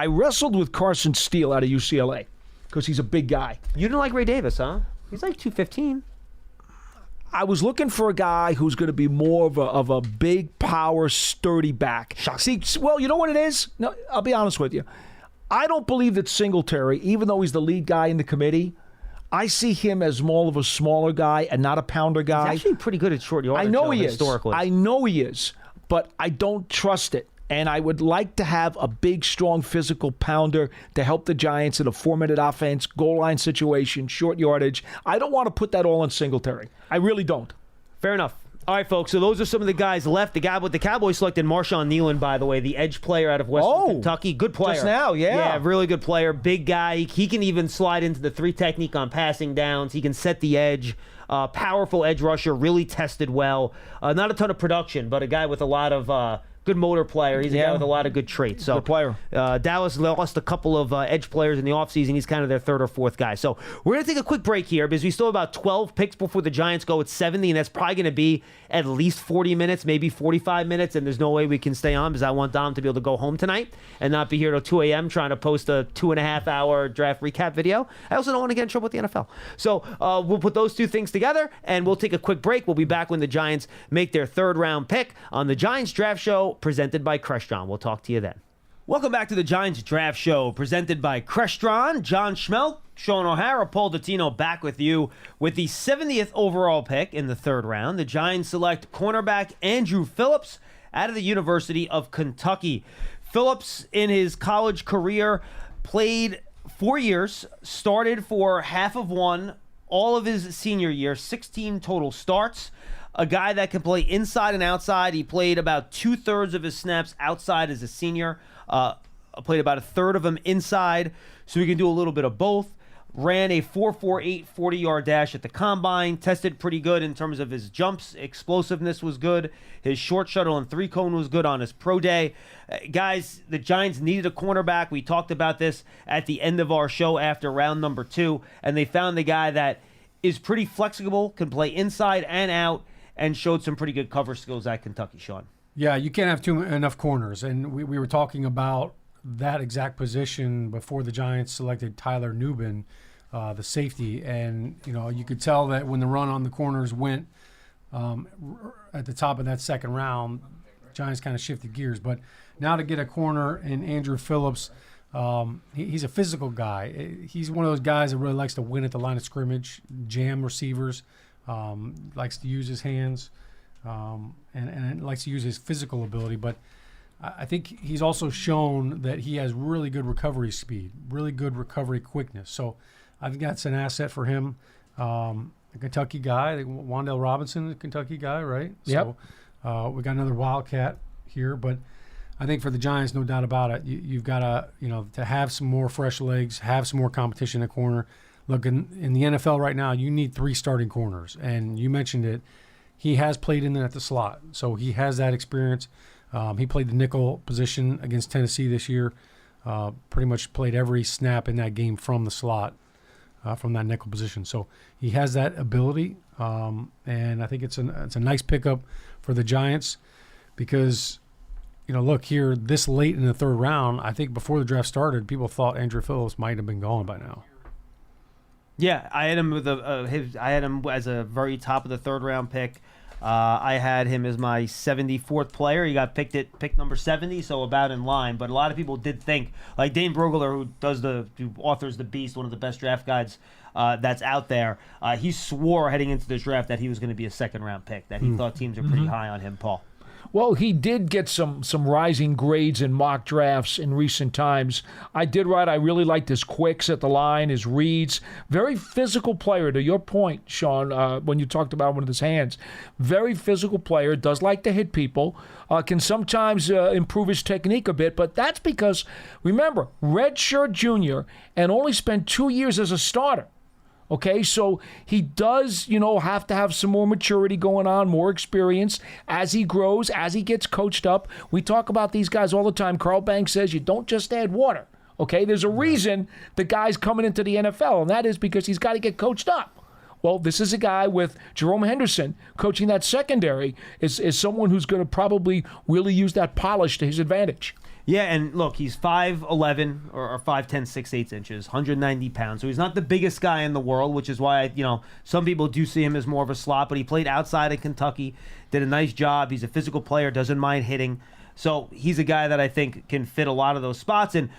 with Carson Steele out of UCLA because he's a big guy. You didn't like Ray Davis, huh? He's like 215. I was looking for a guy who's going to be more of a big power, sturdy back. See, well, you know what it is? No, I'll be honest with you. I don't believe that Singletary, even though he's the lead guy in the committee, I see him as more of a smaller guy and not a pounder guy. He's actually pretty good at short yardage. I know he is. Historically. I know he is, but I don't trust it. And I would like to have a big, strong, physical pounder to help the Giants in a 4-minute offense, goal line situation, short yardage. I don't want to put that all on Singletary. I really don't. Fair enough. All right, folks, so those are some of the guys left. The guy with the Cowboys selected Marshawn Nealon, by the way, the edge player out of Western Kentucky. Good player. Just now, yeah. Yeah, really good player. Big guy. He can even slide into the 3 technique on passing downs. He can set the edge. Powerful edge rusher, really tested well. Not a ton of production, but a guy with a lot of good motor player. He's a guy with a lot of good traits. So, good player. Dallas lost a couple of edge players in the offseason. He's kind of their 3rd or 4th guy. So we're going to take a quick break here because we still have about 12 picks before the Giants go at 70, and that's probably going to be at least 40 minutes, maybe 45 minutes, and there's no way we can stay on because I want Dom to be able to go home tonight and not be here till 2 a.m. trying to post a 2.5-hour draft recap video. I also don't want to get in trouble with the NFL. So we'll put those 2 things together, and we'll take a quick break. We'll be back when the Giants make their 3rd round pick on the Giants Draft Show presented by Crestron. We'll talk to you then. Welcome back to the Giants Draft Show presented by Crestron. John Schmeelk, Shaun O'Hara, Paul Dottino back with you with the 70th overall pick in the 3rd round. The Giants select cornerback Andru Phillips out of the University of Kentucky. Phillips, in his college career, played 4 years, started for half of one, all of his senior year, 16 total starts. A guy that can play inside and outside. He played about 2/3 of his snaps outside as a senior. Played about 1/3 of them inside, so he can do a little bit of both. Ran a 4.48 40-yard dash at the combine. Tested pretty good in terms of his jumps. Explosiveness was good. His short shuttle and 3-cone was good on his pro day. Guys, the Giants needed a cornerback. We talked about this at the end of our show after round number 2, and they found the guy that is pretty flexible, can play inside and out, and showed some pretty good cover skills at Kentucky, Shaun. Yeah, you can't have enough corners. And we were talking about that exact position before the Giants selected Tyler Nubin, the safety. And, you could tell that when the run on the corners went at the top of that 2nd round, Giants kind of shifted gears. But now to get a corner in Andru Phillips, he's a physical guy. He's one of those guys that really likes to win at the line of scrimmage, jam receivers, likes to use his hands, and likes to use his physical ability. But I think he's also shown that he has really good recovery speed, really good recovery quickness. So I think that's an asset for him. A Kentucky guy, Wan'Dale Robinson, a Kentucky guy, right? Yep. So we got another Wildcat here, but I think for the Giants, no doubt about it, you've got to have some more fresh legs, have some more competition at corner. Look, in the NFL right now, you need 3 starting corners, and you mentioned it. He has played in there at the slot, so he has that experience. He played the nickel position against Tennessee this year. Pretty much played every snap in that game from the slot, from that nickel position. So he has that ability, and I think it's a nice pickup for the Giants because, look here, this late in the third round, I think before the draft started, people thought Andru Phillips might have been gone by now. Yeah, I had him I had him as a very top of the third round pick. I had him as my 74th player. He got picked at pick number 70, so about in line. But a lot of people did think, like Dane Brugler, who authors The Beast, one of the best draft guides that's out there, he swore heading into this draft that he was going to be a second-round pick, that he thought teams are pretty high on him, Paul. Well, he did get some rising grades in mock drafts in recent times. I did write, I really liked his quicks at the line, his reads. Very physical player, to your point, Shaun, when you talked about one of his hands. Very physical player, does like to hit people, can sometimes improve his technique a bit, but that's because, remember, redshirt junior and only spent 2 years as a starter. Okay, so he does, have to have some more maturity going on, more experience as he grows, as he gets coached up. We talk about these guys all the time. Carl Banks says you don't just add water. Okay, there's a reason the guy's coming into the NFL, and that is because he's got to get coached up. Well, this is a guy with Jerome Henderson coaching that secondary, is someone who's going to probably really use that polish to his advantage. Yeah, and look, he's 5'11", or 5'10", 6'8" inches, 190 pounds. So he's not the biggest guy in the world, which is why, some people do see him as more of a slot, but he played outside in Kentucky, did a nice job. He's a physical player, doesn't mind hitting. So he's a guy that I think can fit a lot of those spots. And,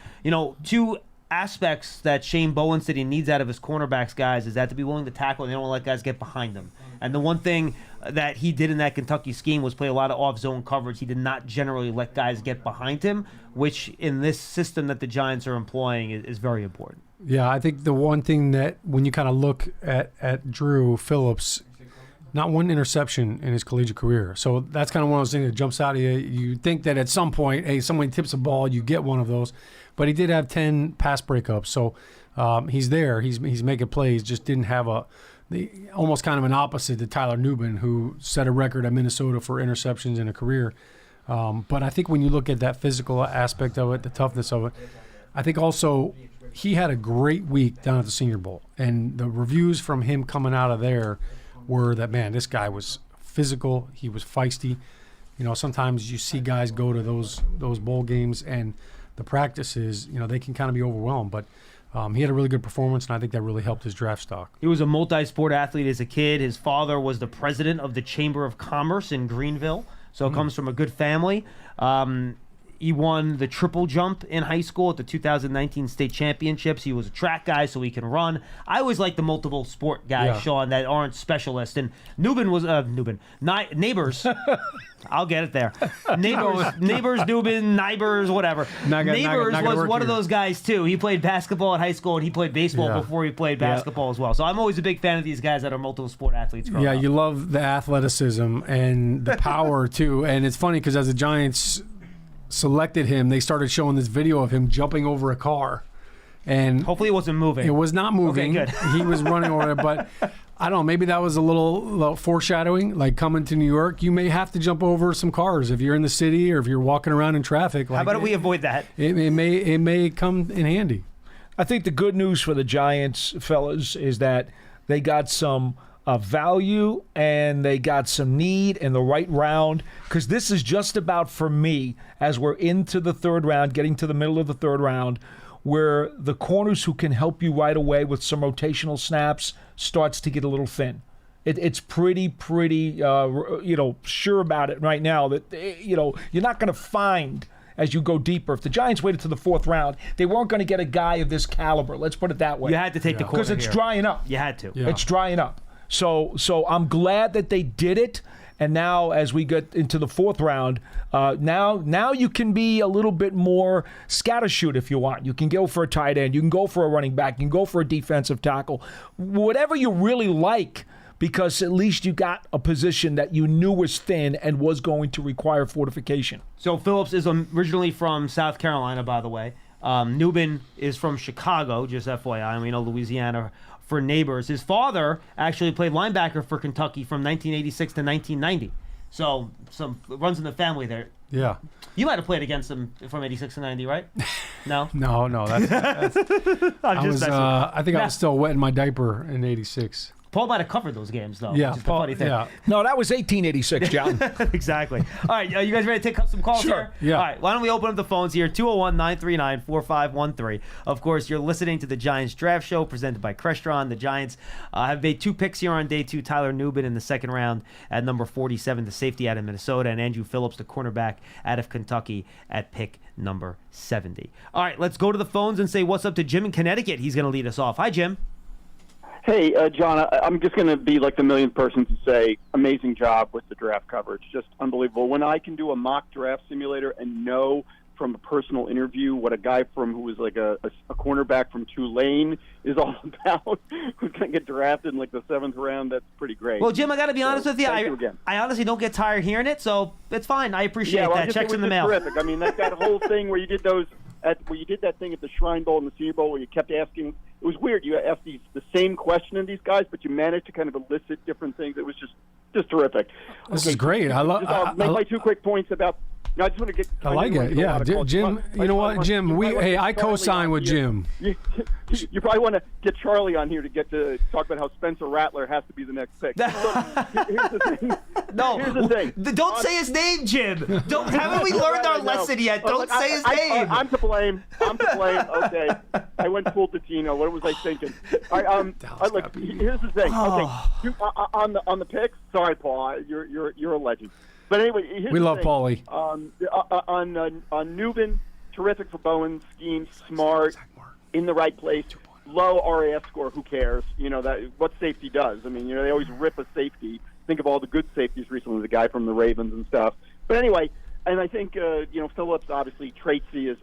two aspects that Shane Bowen said he needs out of his cornerbacks, guys, is that to be willing to tackle and they don't let guys get behind them. And the one thing that he did in that Kentucky scheme was play a lot of off-zone coverage. He did not generally let guys get behind him, which in this system that the Giants are employing is very important. Yeah, I think the one thing that when you kind of look at Drew Phillips, not one interception in his collegiate career. So that's kind of one of those things that jumps out of you. You think that at some point, hey, someone tips a ball, you get one of those. But he did have 10 pass breakups. So he's there. He's making plays, just didn't have almost kind of an opposite to Tyler Nubin, who set a record at Minnesota for interceptions in a career. But I think when you look at that physical aspect of it, the toughness of it, I think also he had a great week down at the Senior Bowl. And the reviews from him coming out of there were that, man, this guy was physical. He was feisty. Sometimes you see guys go to those bowl games and the practices, they can kind of be overwhelmed. But he had a really good performance, and I think that really helped his draft stock. He was a multi-sport athlete as a kid. His father was the president of the Chamber of Commerce in Greenville, so it comes from a good family. He won the triple jump in high school at the 2019 state championships. He was a track guy, so he can run. I always like the multiple sport guys, Shaun, that aren't specialists. And Nubin was Neighbors. I'll get it there. Neighbors, Nubin, Neighbors, whatever. Neighbors was one of those guys too. He played basketball in high school and he played baseball before he played basketball as well. So I'm always a big fan of these guys that are multiple sport athletes. Yeah, you love the athleticism and the power too. And it's funny because as the Giants selected him, they started showing this video of him jumping over a car, and hopefully it wasn't moving. It was not moving. Okay, good. He was running over it, but I don't know, maybe that was a little foreshadowing, like coming to New York, you may have to jump over some cars if you're in the city or if you're walking around in traffic. How about we avoid that? It may come in handy. I think the good news for the Giants, fellas, is that they got some value and they got some need in the right round, because this is just about, for me, as we're into the third round, getting to the middle of the third round, where the corners who can help you right away with some rotational snaps starts to get a little thin. It's pretty sure about it right now that you're not going to find as you go deeper. If the Giants waited to the fourth round, they weren't going to get a guy of this caliber. Let's put it that way. You had to take the corner because it's drying up. You had to. Yeah. It's drying up. So I'm glad that they did it. And now as we get into the fourth round, now you can be a little bit more scattershoot if you want. You can go for a tight end. You can go for a running back. You can go for a defensive tackle. Whatever you really like, because at least you got a position that you knew was thin and was going to require fortification. So Phillips is originally from South Carolina, by the way. Nubin is from Chicago, just FYI. We know Louisiana for neighbors. His father actually played linebacker for Kentucky from 1986 to 1990. So some runs in the family there. Yeah. You might have played against him from 86 to 90, right? No? No. That's I think I was still wetting my diaper in 86. Paul might have covered those games, though. Yeah, which is the funny thing. Yeah. No, that was 1886, John. Exactly. All right, you guys ready to take up some calls Sure. here? Yeah. All right, why don't we open up the phones here, 201-939-4513. Of course, you're listening to the Giants Draft Show presented by Crestron. The Giants have made 2 picks here on day 2. Tyler Nubin in the second round at number 47, the safety out of Minnesota, and Andru Phillips, the cornerback out of Kentucky at pick number 70. All right, let's go to the phones and say what's up to Jim in Connecticut. He's going to lead us off. Hi, Jim. Hey, John, I'm just going to be like the millionth person to say amazing job with the draft coverage. Just unbelievable. When I can do a mock draft simulator and know from a personal interview what a guy who was like a cornerback from Tulane is all about, who's going to get drafted in like the 7th round, that's pretty great. Well, Jim, I got to be honest with you. Thank you again. I honestly don't get tired hearing it, so it's fine. I appreciate that. Just, Checks in the mail. Terrific. I mean, that whole thing where you did where you did that thing at the Shrine Bowl and the Senior Bowl where you kept asking. It was weird. You asked the same question of these guys, but you managed to kind of elicit different things. It was just terrific. This is great. I'll make my 2 quick points about. No, I just want to get. I like it. Yeah, Jim. You know what, Jim? I co-sign with Jim. You probably want to get Charlie on here to talk about how Spencer Rattler has to be the next pick. Here's the thing. No, here's the thing. Don't say his name, Jim. Haven't we learned our lesson yet? Don't say his name. I'm to blame. Okay, I went full Dottino. What was I thinking? All right, look, here's the thing. Okay, on the picks. Sorry, Paul. You're a legend. But anyway, here's we the love thing. Paulie. On Nubin, terrific for Bowen, scheme, smart, in the right place, low RAS score. Who cares? You know that what safety does. I mean, they always rip a safety. Think of all the good safeties recently, the guy from the Ravens and stuff. But anyway, and I think Phillips obviously Tracy is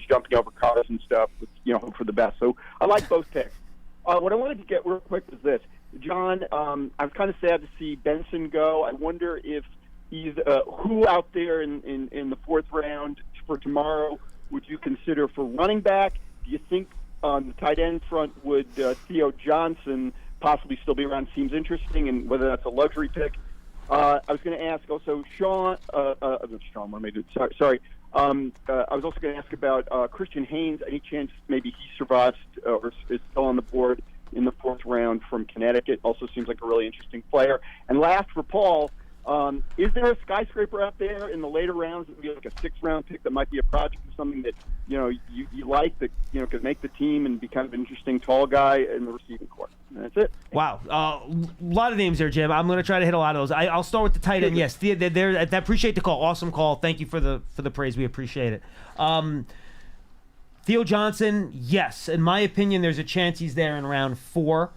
jumping over cars and stuff. Hope for the best. So I like both picks. What I wanted to get real quick was this, John. I was kind of sad to see Benson go. I wonder if he's who out there in the 4th round for tomorrow would you consider for running back? Do you think on the tight end front would Theo Johnson possibly still be around? Seems interesting, and whether that's a luxury pick. I was going to ask also Shaun. Shaun, what am I doing? Sorry. I was also going to ask about Christian Haynes. Any chance maybe he survives or is still on the board in the 4th round from Connecticut? Also seems like a really interesting player. And last for Paul. Is there a skyscraper out there in the later rounds that would be like a 6th round pick that might be a project or something that you like that could make the team and be kind of an interesting tall guy in the receiving corps? And that's it. Wow, a lot of names there, Jim. I'm going to try to hit a lot of those. I'll start with the tight end. Yes, I appreciate the call. Awesome call. Thank you for the praise. We appreciate it. Theo Johnson, yes. In my opinion, there's a chance he's there in round 4.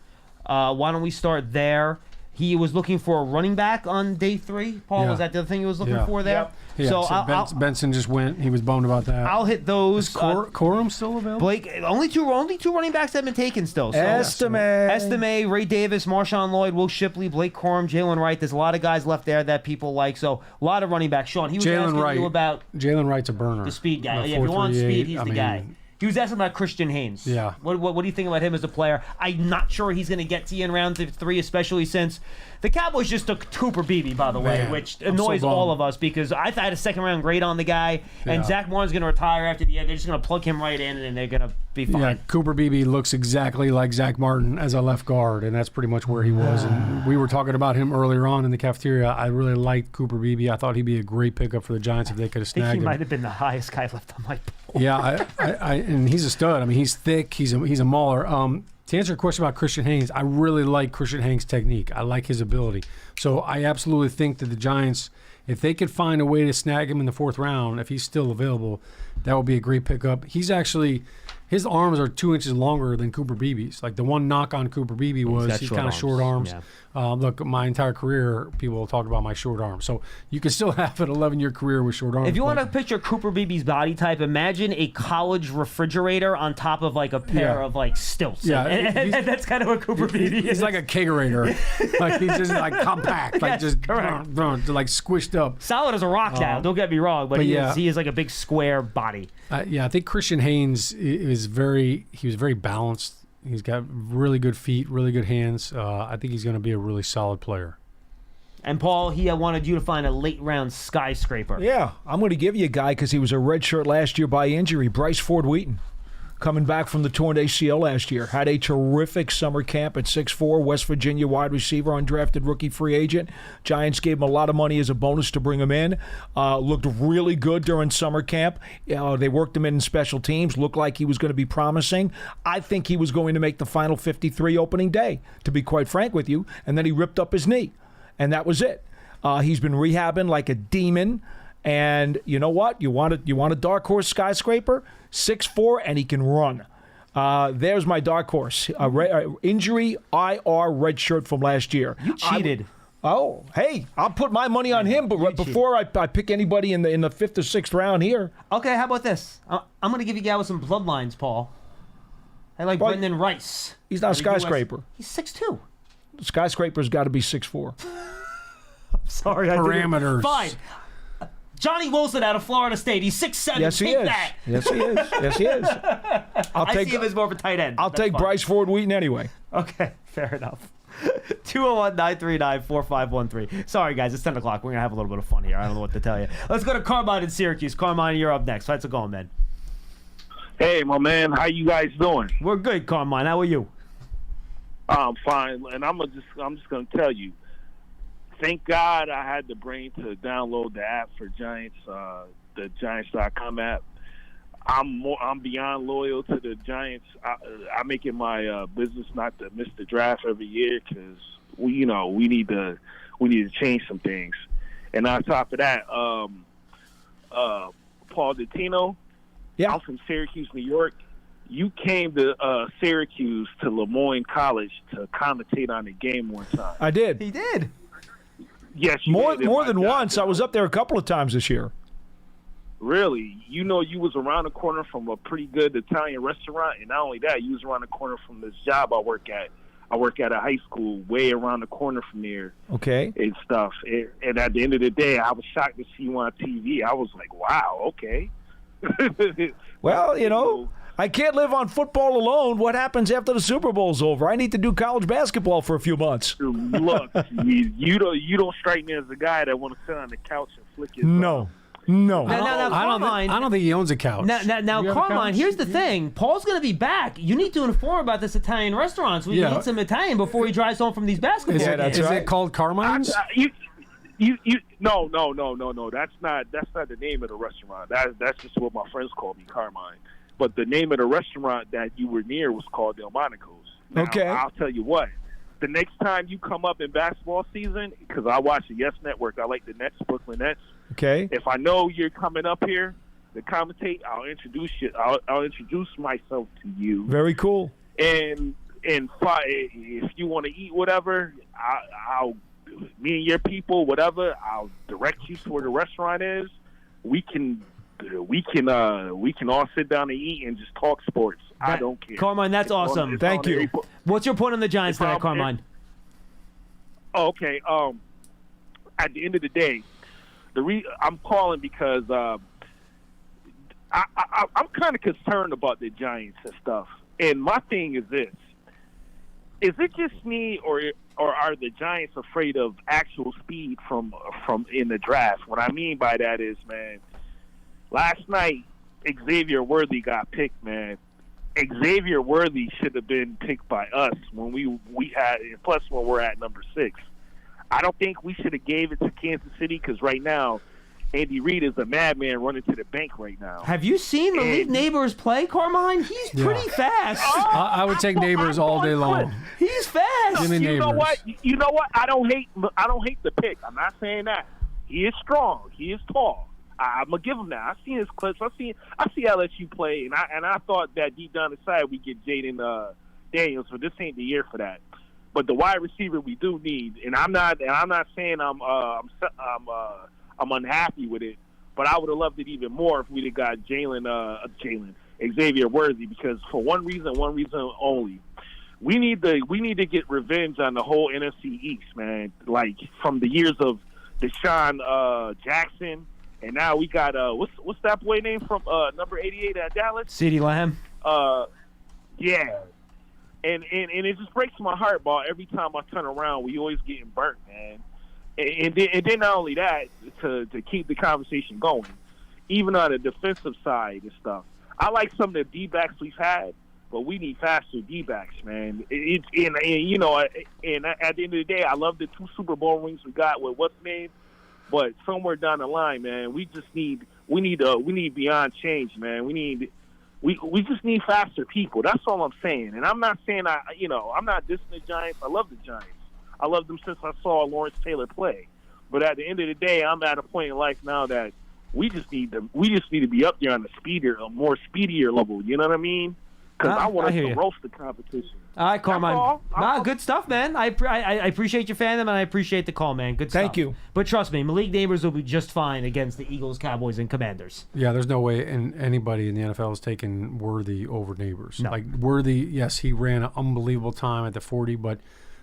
Why don't we start there? He was looking for a running back on day 3. Paul, was that the other thing he was looking for there? Yeah. So Benson just went. He was bummed about that. I'll hit those. Is Corum still available? Blake, only two running backs have been taken still. So Estime, Ray Davis, Marshawn Lloyd, Will Shipley, Blake Corum, Jalen Wright. There's a lot of guys left there that people like. So a lot of running backs. Shaun, he was asking you about Jalen Wright's a burner. The speed guy. Yeah, if you want speed, he's the guy. He was asking about Christian Haynes. Yeah. What do you think about him as a player? I'm not sure he's going to get to you in round 3, especially since the Cowboys just took Cooper Beebe, by the way, which annoys all of us because I had a 2nd round grade on the guy, and Zach Warren's going to retire after the end. They're just going to plug him right in, and they're going to be fine. Yeah, Cooper Beebe looks exactly like Zach Martin as a left guard, and that's pretty much where he was. And we were talking about him earlier on in the cafeteria. I really liked Cooper Beebe. I thought he'd be a great pickup for the Giants if they could have snagged him. I think he might have been the highest guy left on my board. Yeah, and he's a stud. I mean, he's thick. He's a mauler. To answer your question about Christian Haynes, I really like Christian Haynes' technique. I like his ability. So I absolutely think that the Giants, if they could find a way to snag him in the 4th round, if he's still available, that would be a great pickup. He's actually, his arms are 2 inches longer than Cooper Beebe's. Like the one knock on Cooper Beebe was he's kind of short arms. Yeah. Look, my entire career, people talk about my short arms. So you can still have an 11-year career with short arms. If you want to picture Cooper Beebe's body type, imagine a college refrigerator on top of like a pair of like stilts. Yeah, and that's kind of what Cooper Beebe is. He's like a kegerator. Like he's just like compact, like just like squished up. Solid as a rock now. Don't get me wrong, but he is like a big square body. I think Christian Haynes he was very balanced. He's got really good feet, really good hands. I think he's going to be a really solid player. And Paul, he wanted you to find a late round skyscraper. Yeah, I'm going to give you a guy because he was a redshirt last year by injury. Bryce Ford-Wheaton, coming back from the torn ACL last year. Had a terrific summer camp at 6'4", West Virginia wide receiver, undrafted rookie free agent. Giants gave him a lot of money as a bonus to bring him in. Looked really good during summer camp. They worked him in special teams. Looked like he was going to be promising. I think he was going to make the final 53 opening day, to be quite frank with you. And then he ripped up his knee. And that was it. He's been rehabbing like a demon. And you know what? You want a dark horse skyscraper? 6'4", and he can run. There's my dark horse. Injury IR red shirt from last year. You cheated. Hey, I'll put my money on him, but before I pick anybody in the 5th or 6th round here. Okay, how about this? I'm going to give you guys some bloodlines, Paul. I like Brendan Rice. He's not a skyscraper. He's 6'2". The skyscraper's got to be 6'4". I'm sorry. Parameters. Fine. Johnny Wilson out of Florida State. He's 6'7". Yes, he is. That. Yes, he is. Yes, he is. I see him as more of a tight end. I'll take Bryce Ford-Wheaton anyway. Okay, fair enough. 201-939-4513. Sorry, guys. It's 10 o'clock. We're going to have a little bit of fun here. I don't know what to tell you. Let's go to Carmine in Syracuse. Carmine, you're up next. How's it going, man? Hey, my man. How you guys doing? We're good, Carmine. How are you? I'm fine. And I'm just going to tell you, thank God I had the brain to download the app for Giants, the Giants.com app. I'm beyond loyal to the Giants. I make it my business not to miss the draft every year because we need to change some things. And on top of that, Paul Dottino, I'm from Syracuse, New York. You came to Syracuse to Lemoyne College to commentate on the game one time. I did. He did. Yes, more than once. I was up there a couple of times this year. Really? You was around the corner from a pretty good Italian restaurant, and not only that, you was around the corner from this job I work at. I work at a high school way around the corner from there. Okay. And stuff. And at the end of the day, I was shocked to see you on TV. I was like, wow, okay. Well, I can't live on football alone. What happens after the Super Bowl's over? I need to do college basketball for a few months. Look, you don't strike me as a guy that want to sit on the couch and flick his No. I don't think he owns a couch. Now Carmine, here's the thing. Paul's going to be back. You need to inform about this Italian restaurant so we can eat some Italian before he drives home from these basketball games. Is it called Carmine's? No. That's not the name of the restaurant. That's just what my friends call me, Carmine. But the name of the restaurant that you were near was called Delmonico's. Now, okay. I'll tell you what. The next time you come up in basketball season, because I watch the Yes Network, I like the Nets, Brooklyn Nets. Okay. If I know you're coming up here to commentate, I'll introduce you. I'll introduce myself to you. Very cool. And if you want to eat whatever, I'll me and your people, whatever, I'll direct you to where the restaurant is. We can all sit down and eat and just talk sports. I don't care. Carmine, that's awesome. Thank you. What's your point on the Giants tonight, Carmine? Okay. At the end of the day, I'm calling because I'm kind of concerned about the Giants and stuff. And my thing is this: is it just me, or are the Giants afraid of actual speed from in the draft? What I mean by that is, man, last night Xavier Worthy got picked, man. Xavier Worthy should have been picked by us when we had, plus when we're at number 6. I don't think we should have gave it to Kansas City because right now Andy Reid is a madman running to the bank right now. Have you seen Malik Neighbors play, Carmine? He's pretty fast. I would take Neighbors all day long. He's fast. Give me Neighbors. You know what? I don't hate the pick. I'm not saying that. He is strong. He is tall. I'm gonna give him that. I've seen his clips. I see LSU play, and I thought that deep down inside we get Jaden Daniels, but this ain't the year for that. But the wide receiver we do need, and I'm not saying I'm unhappy with it, but I would have loved it even more if we'd have got Xavier Worthy, because for one reason only. We need to get revenge on the whole NFC East, man. Like from the years of Deshaun Jackson. And now we got what's that boy name from number 88 at Dallas? CeeDee Lamb. Yeah. And it just breaks my heart, ball. Every time I turn around, we always getting burnt, man. and then not only that, to keep the conversation going, even on the defensive side and stuff. I like some of the D-backs we've had, but we need faster D-backs, man. And at the end of the day, I love the 2 Super Bowl rings we got with what's name, but somewhere down the line, man, we need beyond change, man. We just need faster people. That's all I'm saying. And I'm not saying I'm not dissing the Giants. I love the Giants. I love them since I saw Lawrence Taylor play. But at the end of the day, I'm at a point in life now that we just need to be up there on a more speedier level. You know what I mean? Because I want us to roast the competition. All right, Carmine. Good stuff, man. I appreciate your fandom, and I appreciate the call, man. Good stuff. Thank you. But trust me, Malik Neighbors will be just fine against the Eagles, Cowboys, and Commanders. Yeah, there's no way anybody in the NFL is taking Worthy over Neighbors. No. Like, Worthy, yes, he ran an unbelievable time at the 40, but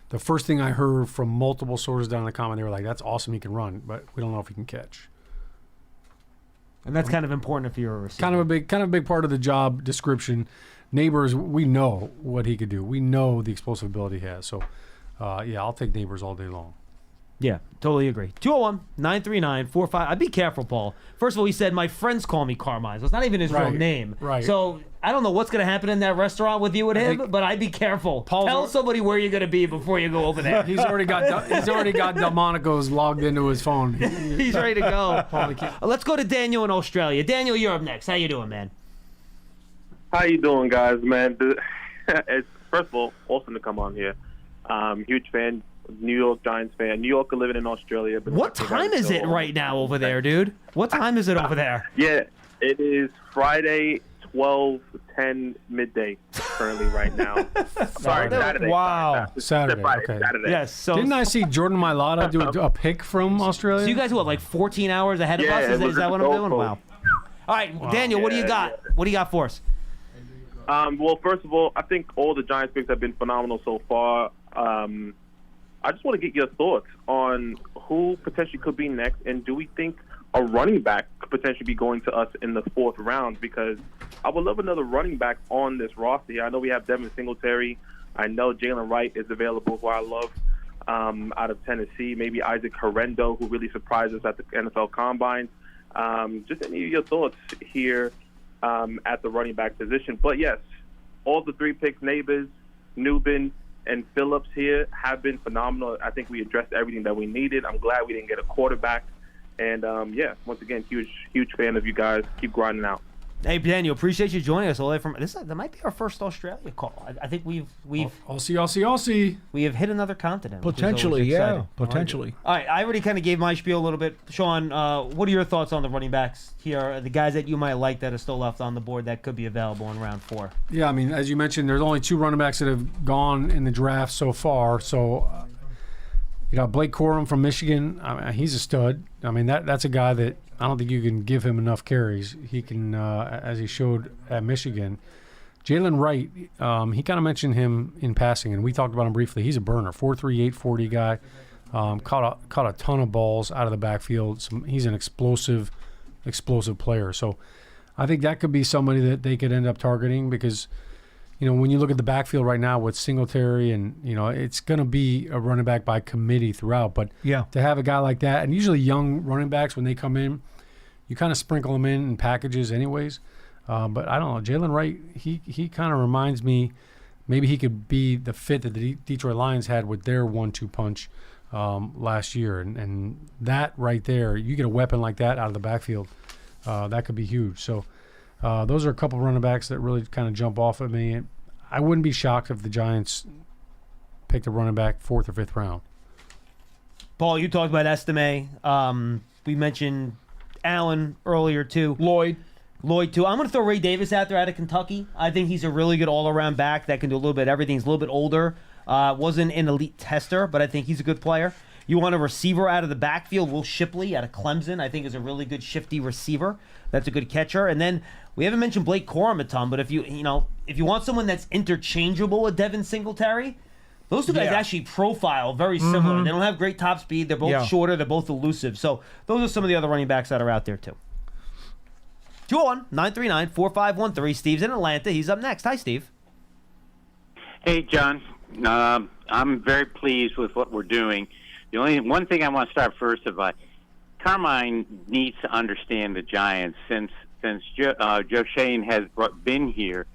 the first thing I heard from multiple sources down in the comment, they were like, that's awesome, he can run, but we don't know if he can catch. And that's kind of important if you're a receiver. Kind of a big part of the job description. Neighbors, we know what he could do. We know the explosive ability he has. So, I'll take Neighbors all day long. Yeah, totally agree. 201-939-45. I'd be careful, Paul. First of all, he said, my friends call me Carmine. So it's not even his real name. Right. So I don't know what's going to happen in that restaurant with you and him, but I'd be careful. Tell somebody where you're going to be before you go over there. He's already got Delmonico's logged into his phone. He's ready to go. Let's go to Daniel in Australia. Daniel, you're up next. How you doing, man? How you doing, guys, man? It's, first of all, awesome to come on here. Huge fan, New York Giants fan. New Yorker living in Australia. What time is it right now over there, dude? What time is it over there? Yeah, it is Friday, 12:10 midday currently right now. Sorry, Saturday. Wow. Saturday, okay. Saturday. Yes. So didn't I see Jordan Mailata do a pick from Australia? So you guys, what, like 14 hours ahead of us? Is that what I'm doing? Wow. All right, Daniel, what do you got? What do you got for us? Well, first of all, I think all the Giants picks have been phenomenal so far. I just want to get your thoughts on who potentially could be next, and do we think a running back could potentially be going to us in the 4th round? Because I would love another running back on this roster here. I know we have Devin Singletary. I know Jalen Wright is available, who I love, out of Tennessee. Maybe Isaac Herendo, who really surprised us at the NFL Combine. Just any of your thoughts here at the running back position. But yes, all the 3 picks, Neighbors, Nubin, and Phillips here have been phenomenal. I think we addressed everything that we needed. I'm glad we didn't get a quarterback. And once again, huge fan of you guys. Keep grinding out. Hey, Daniel, appreciate you joining us all the way from that might be our first Australia call. I think we've Aussie. We have hit another continent. Potentially, yeah. Potentially. All right, I already kind of gave my spiel a little bit. Shaun, what are your thoughts on the running backs here? The guys that you might like that are still left on the board that could be available in round 4. Yeah, I mean, as you mentioned, there's only 2 running backs that have gone in the draft so far. So, Blake Corum from Michigan, he's a stud. I mean, that's a guy that I don't think you can give him enough carries. He can, as he showed at Michigan. Jalen Wright, he kind of mentioned him in passing, and we talked about him briefly. He's a burner, 4.3, 840 guy. Caught a ton of balls out of the backfield. He's an explosive player. So I think that could be somebody that they could end up targeting because, when you look at the backfield right now with Singletary and, it's going to be a running back by committee throughout. But to have a guy like that, and usually young running backs, when they come in, you kind of sprinkle them in packages anyways. But I don't know. Jalen Wright, he kind of reminds me, maybe he could be the fit that the Detroit Lions had with their 1-2 punch last year. And that right there, you get a weapon like that out of the backfield, that could be huge. So those are a couple running backs that really kind of jump off at me. I wouldn't be shocked if the Giants picked a running back 4th or 5th round. Paul, you talked about Estime. We mentioned Allen earlier, too. Lloyd, too. I'm going to throw Ray Davis out there out of Kentucky. I think he's a really good all-around back that can do a little bit of everything. He's a little bit older. Wasn't an elite tester, but I think he's a good player. You want a receiver out of the backfield, Will Shipley out of Clemson, I think is a really good shifty receiver. That's a good catcher. And then we haven't mentioned Blake Corum a ton, but if you want someone that's interchangeable with Devin Singletary, those two guys actually profile very similar. They don't have great top speed. They're both shorter. They're both elusive. So those are some of the other running backs that are out there too. 201-939-4513. Steve's in Atlanta. He's up next. Hi, Steve. Hey, John. I'm very pleased with what we're doing. The only one thing I want to start first about, Carmine needs to understand the Giants since Joe Shane has been here.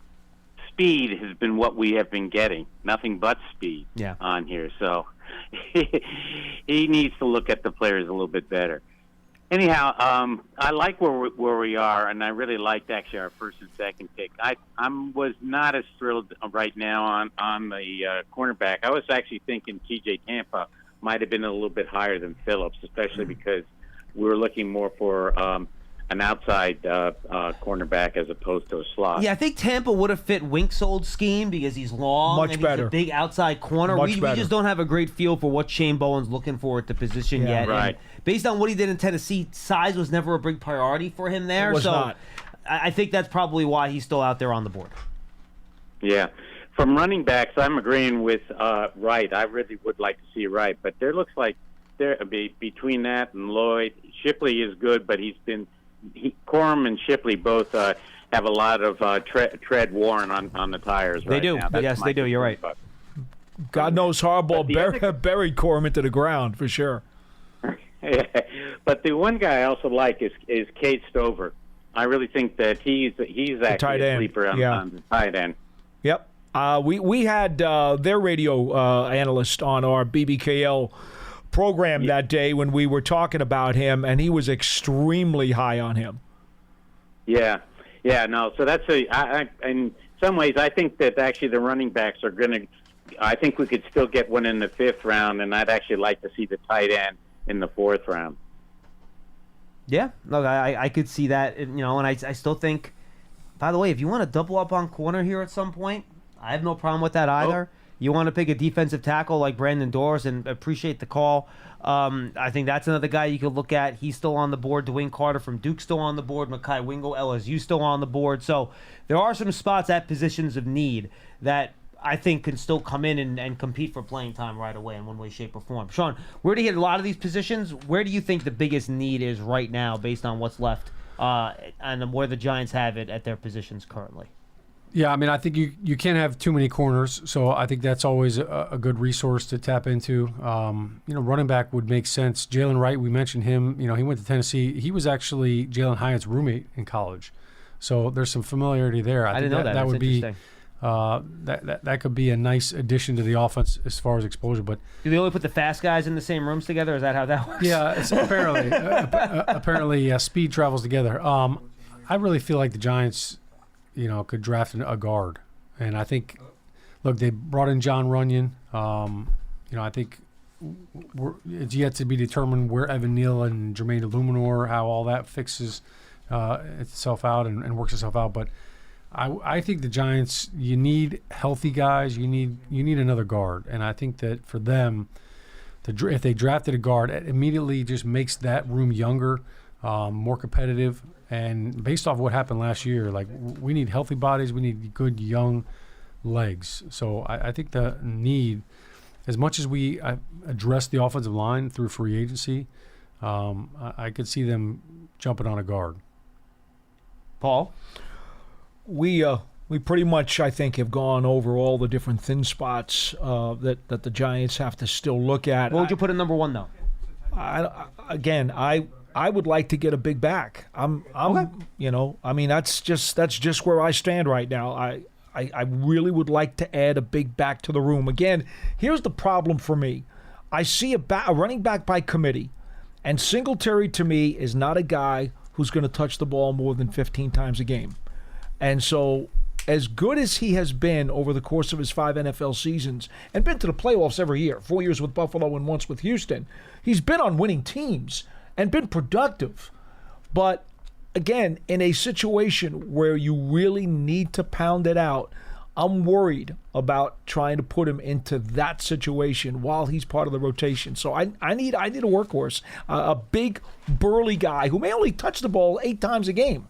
Speed has been what we have been getting, nothing but speed on here. So he needs to look at the players a little bit better. Anyhow, I like where we are, and I really liked actually our first and second pick. I was not as thrilled right now on the cornerback. I was actually thinking T.J. Tampa might have been a little bit higher than Phillips, especially because we were looking more for an outside cornerback as opposed to a slot. Yeah, I think Tampa would have fit Wink's old scheme because he's long Much and better. he's a big outside corner. Much We better. just don't have a great feel for what Shane Bowen's looking for at the position yet. Right. And based on what he did in Tennessee, size was never a big priority for him there. It was so not. I think that's probably why he's still out there on the board. Yeah. From running backs, I'm agreeing with Wright. I really would like to see Wright, but there looks like between that and Lloyd, Shipley is good, but Corum and Shipley both have a lot of tread worn on the tires right now. Yes, they do. You're right. God knows Harbaugh buried Corum into the ground for sure. But the one guy I also like is Cade Stover. I really think that he's actually a sleeper on the tight end. Yep. We had their radio analyst on our BBKL program that day when we were talking about him, and he was extremely high on him. Yeah. No. So that's in some ways, I think that actually the running backs are going to. I think we could still get one in the 5th round, and I'd actually like to see the tight end in the 4th round. Yeah, look, I could see that, and I still think. By the way, if you want to double up on corner here at some point, I have no problem with that either. You want to pick a defensive tackle like Brandon Doris, and appreciate the call. I think that's another guy you could look at. He's still on the board. Dwayne Carter from Duke still on the board. Mekhi Wingo, LSU still on the board. So there are some spots at positions of need that I think can still come in and compete for playing time right away in one way, shape, or form. Shaun, where do you hit a lot of these positions? Where do you think the biggest need is right now based on what's left and where the Giants have it at their positions currently? Yeah, I mean, I think you can't have too many corners, so I think that's always a good resource to tap into. Running back would make sense. Jalen Wright, we mentioned him. He went to Tennessee. He was actually Jalen Hyatt's roommate in college, so there's some familiarity there. I didn't know that. That would be interesting. that could be a nice addition to the offense as far as exposure. But do they only put the fast guys in the same rooms together? Is that how that works? Yeah, it's apparently speed travels together. I really feel like the Giants, could draft a guard. And I think, look, they brought in John Runyon. I think it's yet to be determined where Evan Neal and Jermaine Illuminor, how all that fixes itself out and works itself out. But I think the Giants, you need healthy guys. You need another guard. And I think that for them, if they drafted a guard, it immediately just makes that room younger, more competitive. And based off what happened last year, we need healthy bodies. We need good young legs. So I think the need, as much as we address the offensive line through free agency, I could see them jumping on a guard. Paul? We pretty much, I think, have gone over all the different thin spots that the Giants have to still look at. What would you put at number 1, though? I would like to get a big back. That's just where I stand right now. I really would like to add a big back to the room. Again, here's the problem for me. I see a running back by committee, and Singletary to me is not a guy who's going to touch the ball more than 15 times a game. And so as good as he has been over the course of his 5 NFL seasons and been to the playoffs every year, 4 years with Buffalo and once with Houston, he's been on winning teams and been productive. But again, in a situation where you really need to pound it out, I'm worried about trying to put him into that situation while he's part of the rotation. So I need a workhorse, a big, burly guy who may only touch the ball 8 times a game,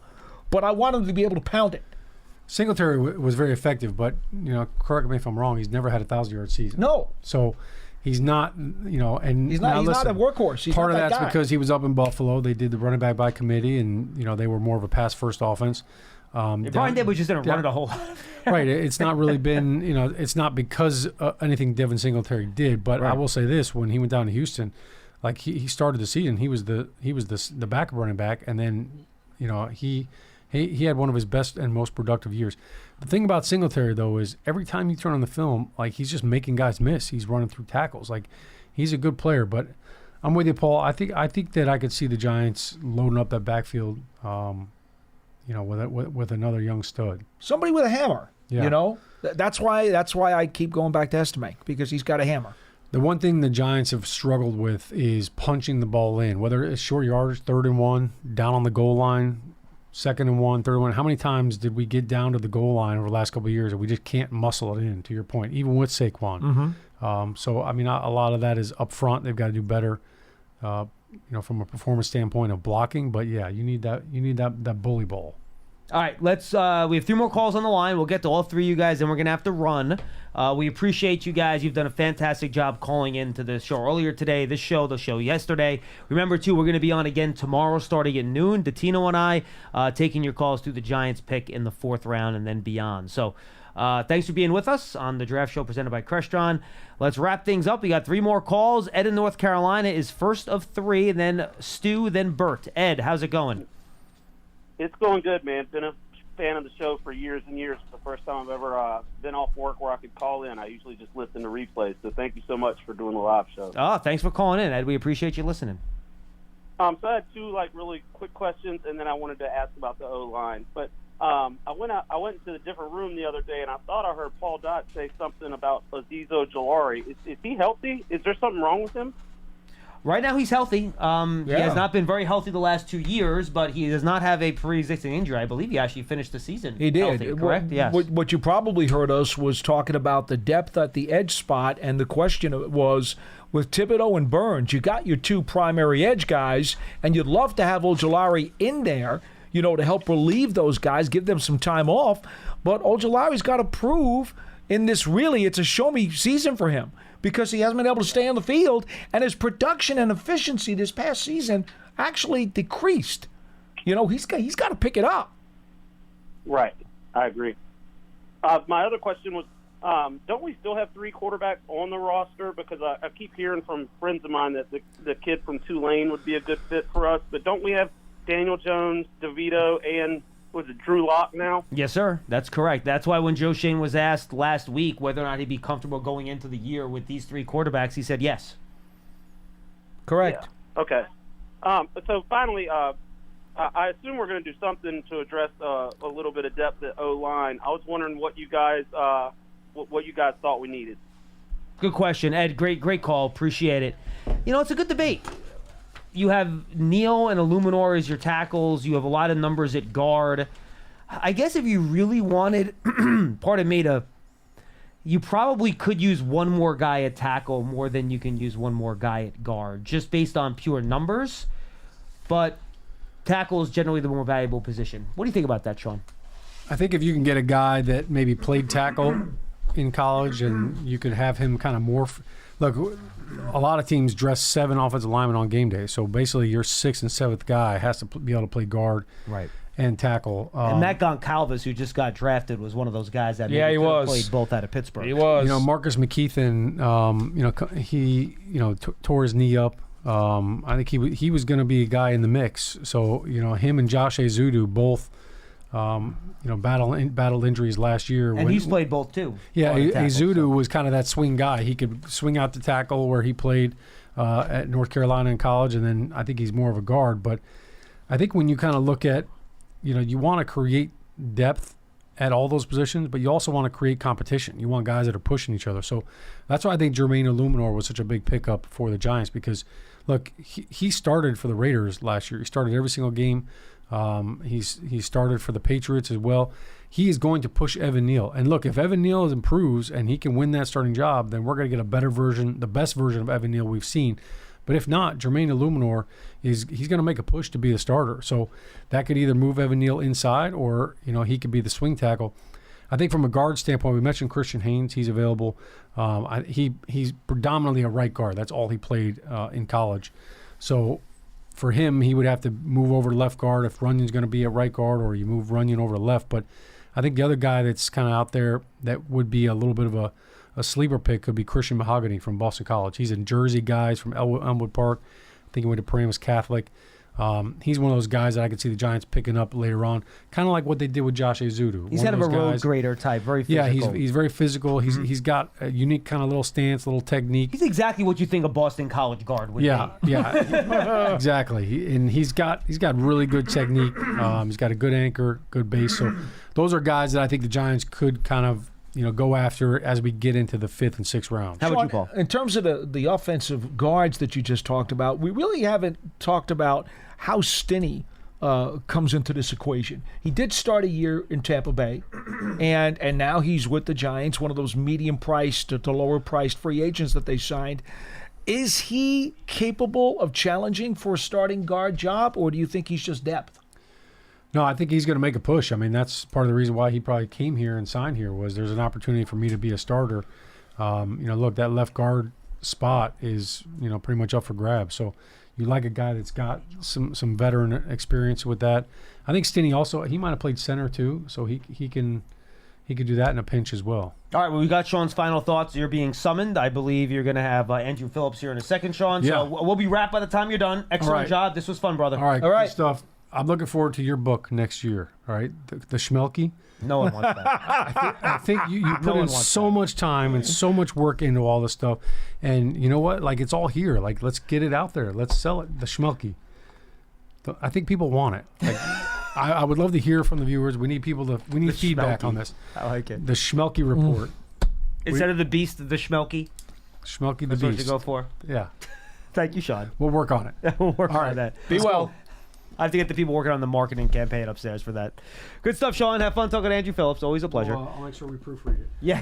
but I want him to be able to pound it. Singletary was very effective, but correct me if I'm wrong. He's never had a 1,000-yard season. No. So he's not, and he's not a workhorse. He's part not of that that's guy. because he was up in Buffalo. They did the running back by committee, and they were more of a pass-first offense. Brian Daboll just didn't run it a whole lot. Right. It's not really been, it's not because anything Devin Singletary did. But I will say this: when he went down to Houston, like he started the season, he was the backup running back, and then he had one of his best and most productive years. The thing about Singletary though is every time you turn on the film, like he's just making guys miss. He's running through tackles. Like he's a good player. But I'm with you, Paul. I think that I could see the Giants loading up that backfield. With another young stud, somebody with a hammer. Yeah. That's why I keep going back to Estime, because he's got a hammer. The one thing the Giants have struggled with is punching the ball in, whether it's short yardage, 3rd and 1, down on the goal line, 2nd and 1, 3rd and 1. How many times did we get down to the goal line over the last couple of years and we just can't muscle it in? To your point, even with Saquon. Mm-hmm. So I mean, a lot of that is up front. They've got to do better. From a performance standpoint of blocking, but yeah, you need that bully ball. All right, let's. We have 3 more calls on the line. We'll get to all 3 of you guys, and we're gonna have to run. We appreciate you guys. You've done a fantastic job calling into the show earlier today. The show yesterday. Remember too, we're gonna be on again tomorrow, starting at noon. Dottino and I taking your calls through the Giants pick in the 4th round and then beyond. So. Thanks for being with us on the Draft Show presented by Crestron. Let's wrap things up. We got 3 more calls. Ed in North Carolina is first of 3, and then Stu, then Bert. Ed, how's it going? It's going good, man. Been a fan of the show for years and years. It's the first time I've ever been off work where I could call in. I usually just listen to replays. So thank you so much for doing the live show. Oh, thanks for calling in, Ed. We appreciate you listening. So I had 2 really quick questions, and then I wanted to ask about the O-line. But I went into a different room the other day, and I thought I heard Paul Dott say something about Azeez Ojulari. Is he healthy? Is there something wrong with him? Right now, he's healthy. He has not been very healthy the last 2 years, but he does not have a pre-existing injury. I believe he actually finished the season. He did. Healthy, correct? Yes. What you probably heard us was talking about the depth at the edge spot, and the question was, with Thibodeau and Burns, you got your 2 primary edge guys, and you'd love to have Ojulari in there, to help relieve those guys, give them some time off. But Ojulari's got to prove in this, really, it's a show-me season for him, because he hasn't been able to stay on the field, and his production and efficiency this past season actually decreased. He's got to pick it up. Right. I agree. My other question was, don't we still have 3 quarterbacks on the roster? Because I keep hearing from friends of mine that the kid from Tulane would be a good fit for us, but don't we have Daniel Jones, DeVito, and was it Drew Lock now? Yes, sir. That's correct. That's why when Joe Schoen was asked last week whether or not he'd be comfortable going into the year with these 3 quarterbacks, he said yes. Correct. Yeah. Okay. So finally, I assume we're going to do something to address a little bit of depth at O-line. I was wondering what you guys thought we needed. Good question, Ed. Great call. Appreciate it. It's a good debate. You have Neal and Illuminor as your tackles. You have a lot of numbers at guard. I guess if you really wanted, you probably could use one more guy at tackle more than you can use one more guy at guard, just based on pure numbers. But tackle is generally the more valuable position. What do you think about that, Shaun? I think if you can get a guy that maybe played tackle in college and you could have him kind of morph. Look, a lot of teams dress 7 offensive linemen on game day, so basically your 6th and 7th guy has to be able to play guard and tackle. And Matt Goncalves, who just got drafted, was one of those guys that he was. Played both out of Pittsburgh. He was. Marcus McKeithen, he tore his knee up. I think he was going to be a guy in the mix. So him and Josh Ezeudu both. Battled injuries last year. And he's played both too. Yeah, Ezeudu was kind of that swing guy. He could swing out the tackle where he played at North Carolina in college, and then I think he's more of a guard. But I think when you kind of look at, you want to create depth at all those positions, but you also want to create competition. You want guys that are pushing each other. So that's why I think Jermaine Illuminor was such a big pickup for the Giants because, look, he started for the Raiders last year. He started every single game. He started for the Patriots as well. He is going to push Evan Neal. And look, if Evan Neal improves and he can win that starting job, then we're going to get a better version, the best version of Evan Neal we've seen. But if not, Jermaine Illuminor he's going to make a push to be the starter. So that could either move Evan Neal inside or, he could be the swing tackle. I think from a guard standpoint, we mentioned Christian Haynes. He's available. He's predominantly a right guard. That's all he played in college. So for him, he would have to move over to left guard if Runyon's going to be at right guard, or you move Runyon over to left. But I think the other guy that's kind of out there that would be a little bit of a sleeper pick could be Christian Mahogany from Boston College. He's a Jersey guy. He's from Elmwood Park. I think he went to Paramus Catholic. He's one of those guys that I could see the Giants picking up later on, kind of like what they did with Josh Azudu. He's kind of a road grader type, very physical. Yeah, he's very physical. He's got a unique kind of little stance, little technique. He's exactly what you think a Boston College guard would be. Yeah, exactly. He's got really good technique. He's got a good anchor, good base. So those are guys that I think the Giants could kind of go after as we get into the 5th and 6th rounds. How about you, Paul? In terms of the offensive guards that you just talked about, we really haven't talked about how Stinney comes into this equation. He did start a year in Tampa Bay, and now he's with the Giants, one of those medium-priced to lower-priced free agents that they signed. Is he capable of challenging for a starting guard job, or do you think he's just depth? No, I think he's going to make a push. I mean, that's part of the reason why he probably came here and signed here was there's an opportunity for me to be a starter. Look, that left guard spot is, pretty much up for grabs. So you like a guy that's got some veteran experience with that. I think Stinney also, he might have played center too, so he could do that in a pinch as well. All right, well, we got Shaun's final thoughts. You're being summoned. I believe you're going to have Andru Phillips here in a second, Shaun. Yeah. So we'll be wrapped by the time you're done. Excellent job. This was fun, brother. All right, good stuff. I'm looking forward to your book next year, all right? The Schmeelk. No one wants that. I think you put in so much time and so much work into all this stuff. And you know what? Like, it's all here. Like, let's get it out there. Let's sell it. The Schmeelk. I think people want it. Like, I would love to hear from the viewers. We need feedback on this. I like it. The Schmeelk report. Instead of the beast, the Schmeelk. Schmeelk the That's beast. what you go for? Yeah. Thank you, Shaun. We'll work on it. We'll work on that. Be well. I have to get the people working on the marketing campaign upstairs for that. Good stuff, Shaun. Have fun talking to Andru Phillips. Always a pleasure. I'll make sure we proofread it. Yeah,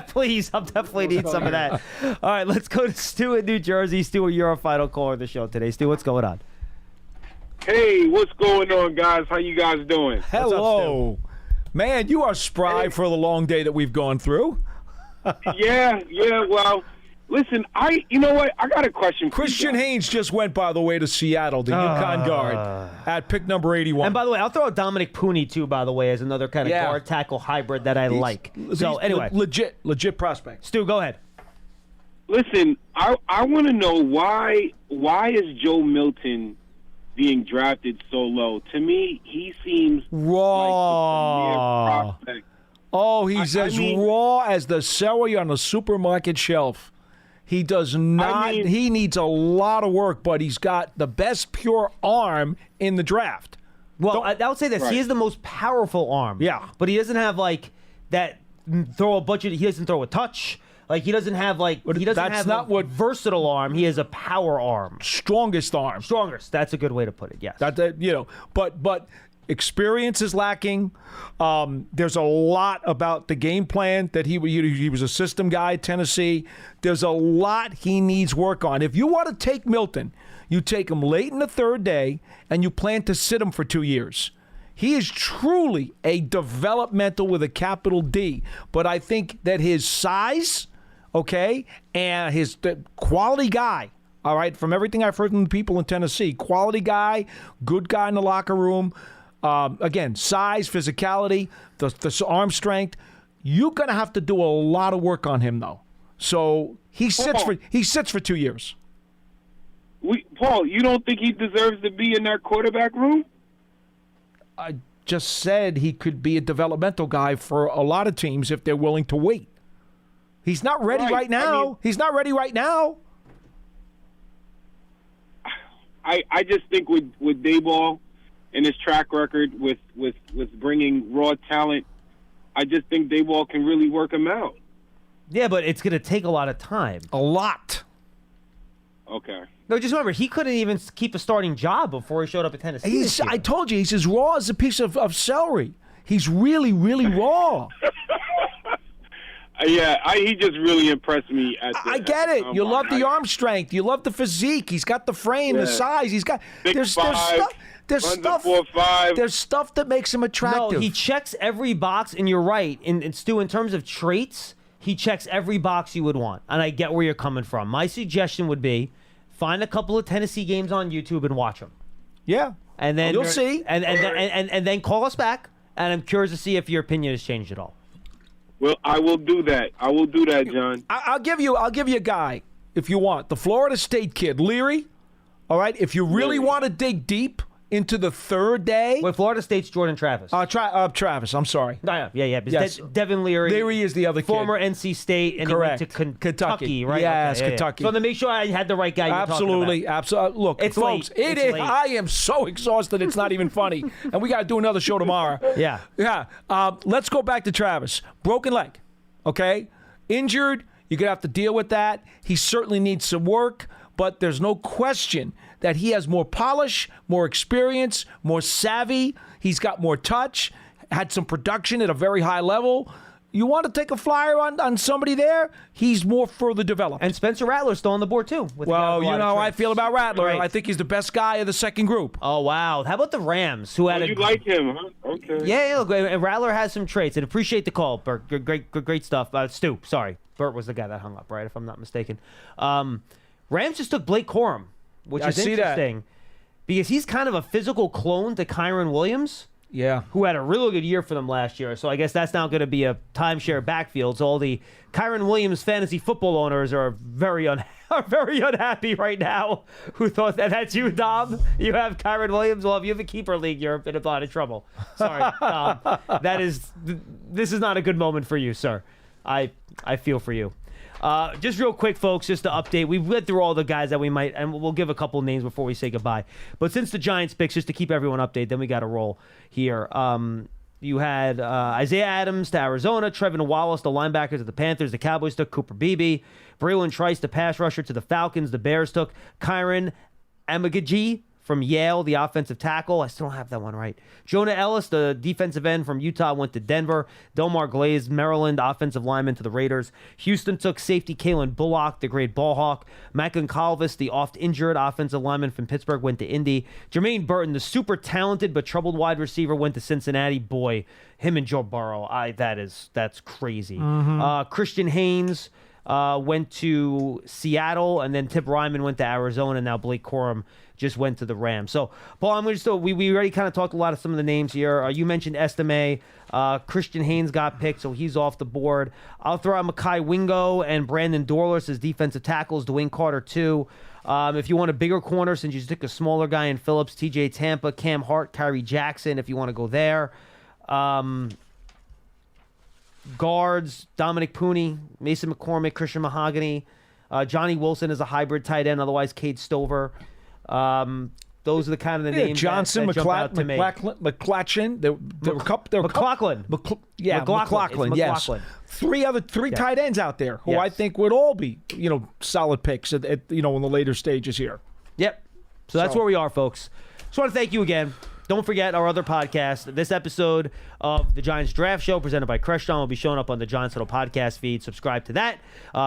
please. I'll definitely need some of that. All right, let's go to Stu in New Jersey. Stu, you're our final caller of the show today. Stu, what's going on? Hey, what's going on, guys? How you guys doing? Hello. Man, you are spry for the long day that we've gone through. Yeah, well, listen, you know what? I got a question for Christian you guys. Haynes just went, by the way, to Seattle, the UConn guard, at pick number 81. And by the way, I'll throw out Dominic Pooney, too, by the way, as another kind of guard tackle hybrid that I like. So, anyway. Legit prospect. Stu, go ahead. Listen, I want to know why is Joe Milton being drafted so low? To me, he seems raw. Like the premier prospect. Oh, he's raw as the celery on a supermarket shelf. He does not. He needs a lot of work, but he's got the best pure arm in the draft. Well, I would say this. He has the most powerful arm. Yeah. But he doesn't have, like, that throw a budget. He doesn't throw a touch. Like, he doesn't have, like, what versatile arm. He has a power arm. Strongest arm. Strongest. That's a good way to put it, yes. But experience is lacking. There's a lot about the game plan that he was a system guy at Tennessee. There's a lot he needs work on. If you want to take Milton, you take him late in the third day, and you plan to sit him for 2 years. He is truly a developmental with a capital D. But I think that his size, and his quality guy, all right, from everything I've heard from the people in Tennessee, quality guy, good guy in the locker room. Again, size, physicality, the arm strength. You're going to have to do a lot of work on him, though. So he sits for 2 years. Paul, you don't think he deserves to be in that quarterback room? I just said he could be a developmental guy for a lot of teams if they're willing to wait. He's not ready right now. He's not ready right now. I just think with Dayball and his track record with bringing raw talent, I just think Dayball can really work him out. Yeah, but it's going to take a lot of time. A lot. Okay. No, just remember, he couldn't even keep a starting job before he showed up at Tennessee. I told you, he's as raw as a piece of celery. He's really, really raw. He just really impressed me. I get it. You love the arm strength. You love the physique. He's got the frame, the size. He's got. There's stuff that makes him attractive. No, he checks every box, and you're right. And Stu, in terms of traits, he checks every box you would want. And I get where you're coming from. My suggestion would be find a couple of Tennessee games on YouTube and watch them. Yeah. And then you'll see. And then call us back. And I'm curious to see if your opinion has changed at all. Well, I will do that. John. I'll give you a guy if you want. The Florida State kid, Leary. All right. If you really want to dig deep into the third day. Wait, Florida State's Jordan Travis. Travis, I'm sorry. Yeah. Yes. Devin Leary. Leary is the other kid. Former NC State, and Correct. he went to Kentucky, right? Yes, Okay, Kentucky. So to make sure I had the right guy you're Absolutely. Look, It's folks, late. it It's is. late. I am so exhausted, it's not even funny. And we got to do another show tomorrow. Yeah. Let's go back to Travis. Broken leg, okay? Injured. You're going to have to deal with that. He certainly needs some work, but there's no question that he has more polish, more experience, more savvy. He's got more touch, had some production at a very high level. You want to take a flyer on somebody there? He's more further developed. And Spencer Rattler's still on the board, too. Well, you know how I feel about Rattler. Right. I think he's the best guy of the second group. Oh, wow. How about the Rams, who had You like him, huh? Okay. Yeah, look, and Rattler has some traits. And appreciate the call, Bert. Great stuff. Stu, sorry. Bert was the guy that hung up, right, if I'm not mistaken. Rams just took Blake Corum, which is interesting. Because he's kind of a physical clone to Kyron Williams. Yeah. Who had a really good year for them last year. So I guess that's now going to be a timeshare backfield. So all the Kyron Williams fantasy football owners are very unhappy right now. Who thought that's you, Dom? You have Kyron Williams? Well, if you have a keeper league, you're in a lot of trouble. Sorry, Dom. This is not a good moment for you, sir. I feel for you. Just real quick, folks, just to update. We've went through all the guys that we might, and we'll give a couple of names before we say goodbye. But since the Giants picks, just to keep everyone updated, then we got to roll here. You had Isaiah Adams to Arizona, Trevin Wallace, the linebackers of the Panthers. The Cowboys took Cooper Beebe. Braylon Trice, the pass rusher, to the Falcons. The Bears took Kyron Amagaji from Yale, the offensive tackle. I still don't have that one right. Jonah Ellis, the defensive end from Utah, went to Denver. Delmar Glaze, Maryland, offensive lineman, to the Raiders. Houston took safety Kalen Bullock, the great ball hawk. Macklin Calvis, the oft-injured offensive lineman from Pittsburgh, went to Indy. Jermaine Burton, the super talented but troubled wide receiver, went to Cincinnati. Boy, him and Joe Burrow, that's crazy. Christian Haynes went to Seattle, and then Tip Ryman went to Arizona. Now Blake Corum just went to the Rams. So, Paul, I'm going to we already kind of talked a lot of some of the names here. You mentioned Estime. Christian Haynes got picked, so he's off the board. I'll throw out Mekhi Wingo and Brandon Dorlus as defensive tackles. Dwayne Carter, too. If you want a bigger corner, since you just took a smaller guy in Phillips, TJ Tampa, Cam Hart, Kyrie Jackson, if you want to go there. Guards, Dominic Pooney, Mason McCormick, Christian Mahogany. Johnny Wilson is a hybrid tight end, otherwise Cade Stover. Those are the kind of the names Johnson, that jump out to me. McClatchin. McLaughlin. McLaughlin, yes. Three tight ends out there who I think would all be, solid picks at in the later stages here. Yep. So that's where we are, folks. Just want to thank you again. Don't forget our other podcast. This episode of the Giants Draft Show presented by Crestron will be showing up on the Giants Huddle podcast feed. Subscribe to that.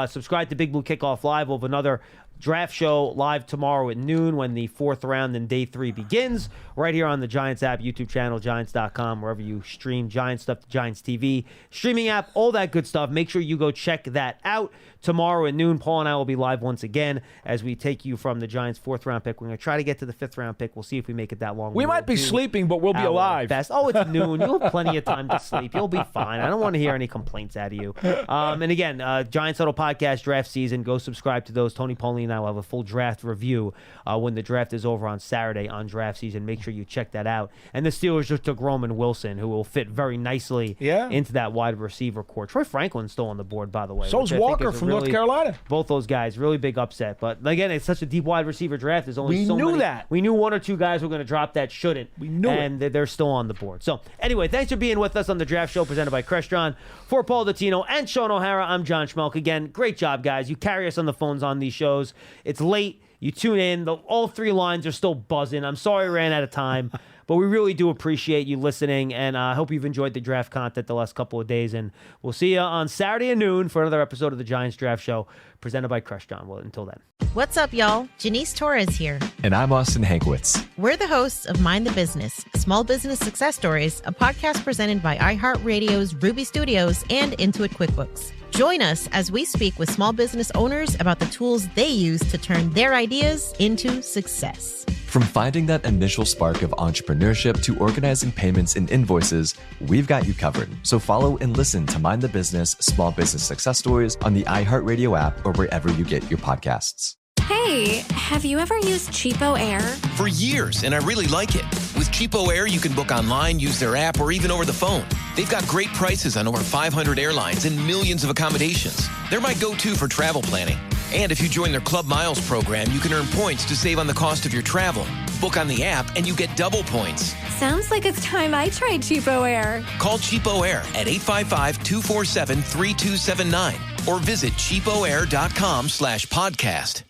Subscribe to Big Blue Kickoff Live. We'll have another draft show live tomorrow at noon when the fourth round in day 3 begins. Right here on the Giants app, YouTube channel, Giants.com, wherever you stream Giants stuff, the Giants TV, streaming app, all that good stuff. Make sure you go check that out. Tomorrow at noon, Paul and I will be live once again as we take you from the Giants' 4th round pick. We're going to try to get to the 5th round pick. We'll see if we make it that long. We might be sleeping, but we'll be alive. Best. Oh, it's noon. You'll have plenty of time to sleep. You'll be fine. I don't want to hear any complaints out of you. And again, Giants Huddle podcast draft season. Go subscribe to those. Tony Polney and I will have a full draft review when the draft is over on Saturday on draft season. Make sure you check that out. And the Steelers just took Roman Wilson, who will fit very nicely into that wide receiver core. Troy Franklin's still on the board, by the way. So's Walker from North Carolina. Both those guys, really big upset. But again, it's such a deep wide receiver draft. There's only so many. We knew that. We knew 1 or 2 guys were going to drop that shouldn't. We knew it. And they're still on the board. So anyway, thanks for being with us on the draft show presented by Crestron. For Paul Dottino and Shaun O'Hara, I'm John Schmeelk. Again, great job, guys. You carry us on the phones on these shows. It's late. You tune in. All 3 lines are still buzzing. I'm sorry I ran out of time. But we really do appreciate you listening, and I hope you've enjoyed the draft content the last couple of days. And we'll see you on Saturday at noon for another episode of the Giants Draft Show presented by Crestron. Well, until then. What's up, y'all? Janice Torres here. And I'm Austin Hankwitz. We're the hosts of Mind the Business, Small Business Success Stories, a podcast presented by iHeartRadio's Ruby Studios and Intuit QuickBooks. Join us as we speak with small business owners about the tools they use to turn their ideas into success. From finding that initial spark of entrepreneurship to organizing payments and invoices, we've got you covered. So follow and listen to Mind the Business Small Business Success Stories on the iHeartRadio app or wherever you get your podcasts. Hey, have you ever used Cheapo Air? For years, and I really like it. With Cheapo Air, you can book online, use their app, or even over the phone. They've got great prices on over 500 airlines and millions of accommodations. They're my go-to for travel planning. And if you join their Club Miles program, you can earn points to save on the cost of your travel. Book on the app, and you get double points. Sounds like it's time I tried Cheapo Air. Call Cheapo Air at 855-247-3279 or visit cheapoair.com/podcast.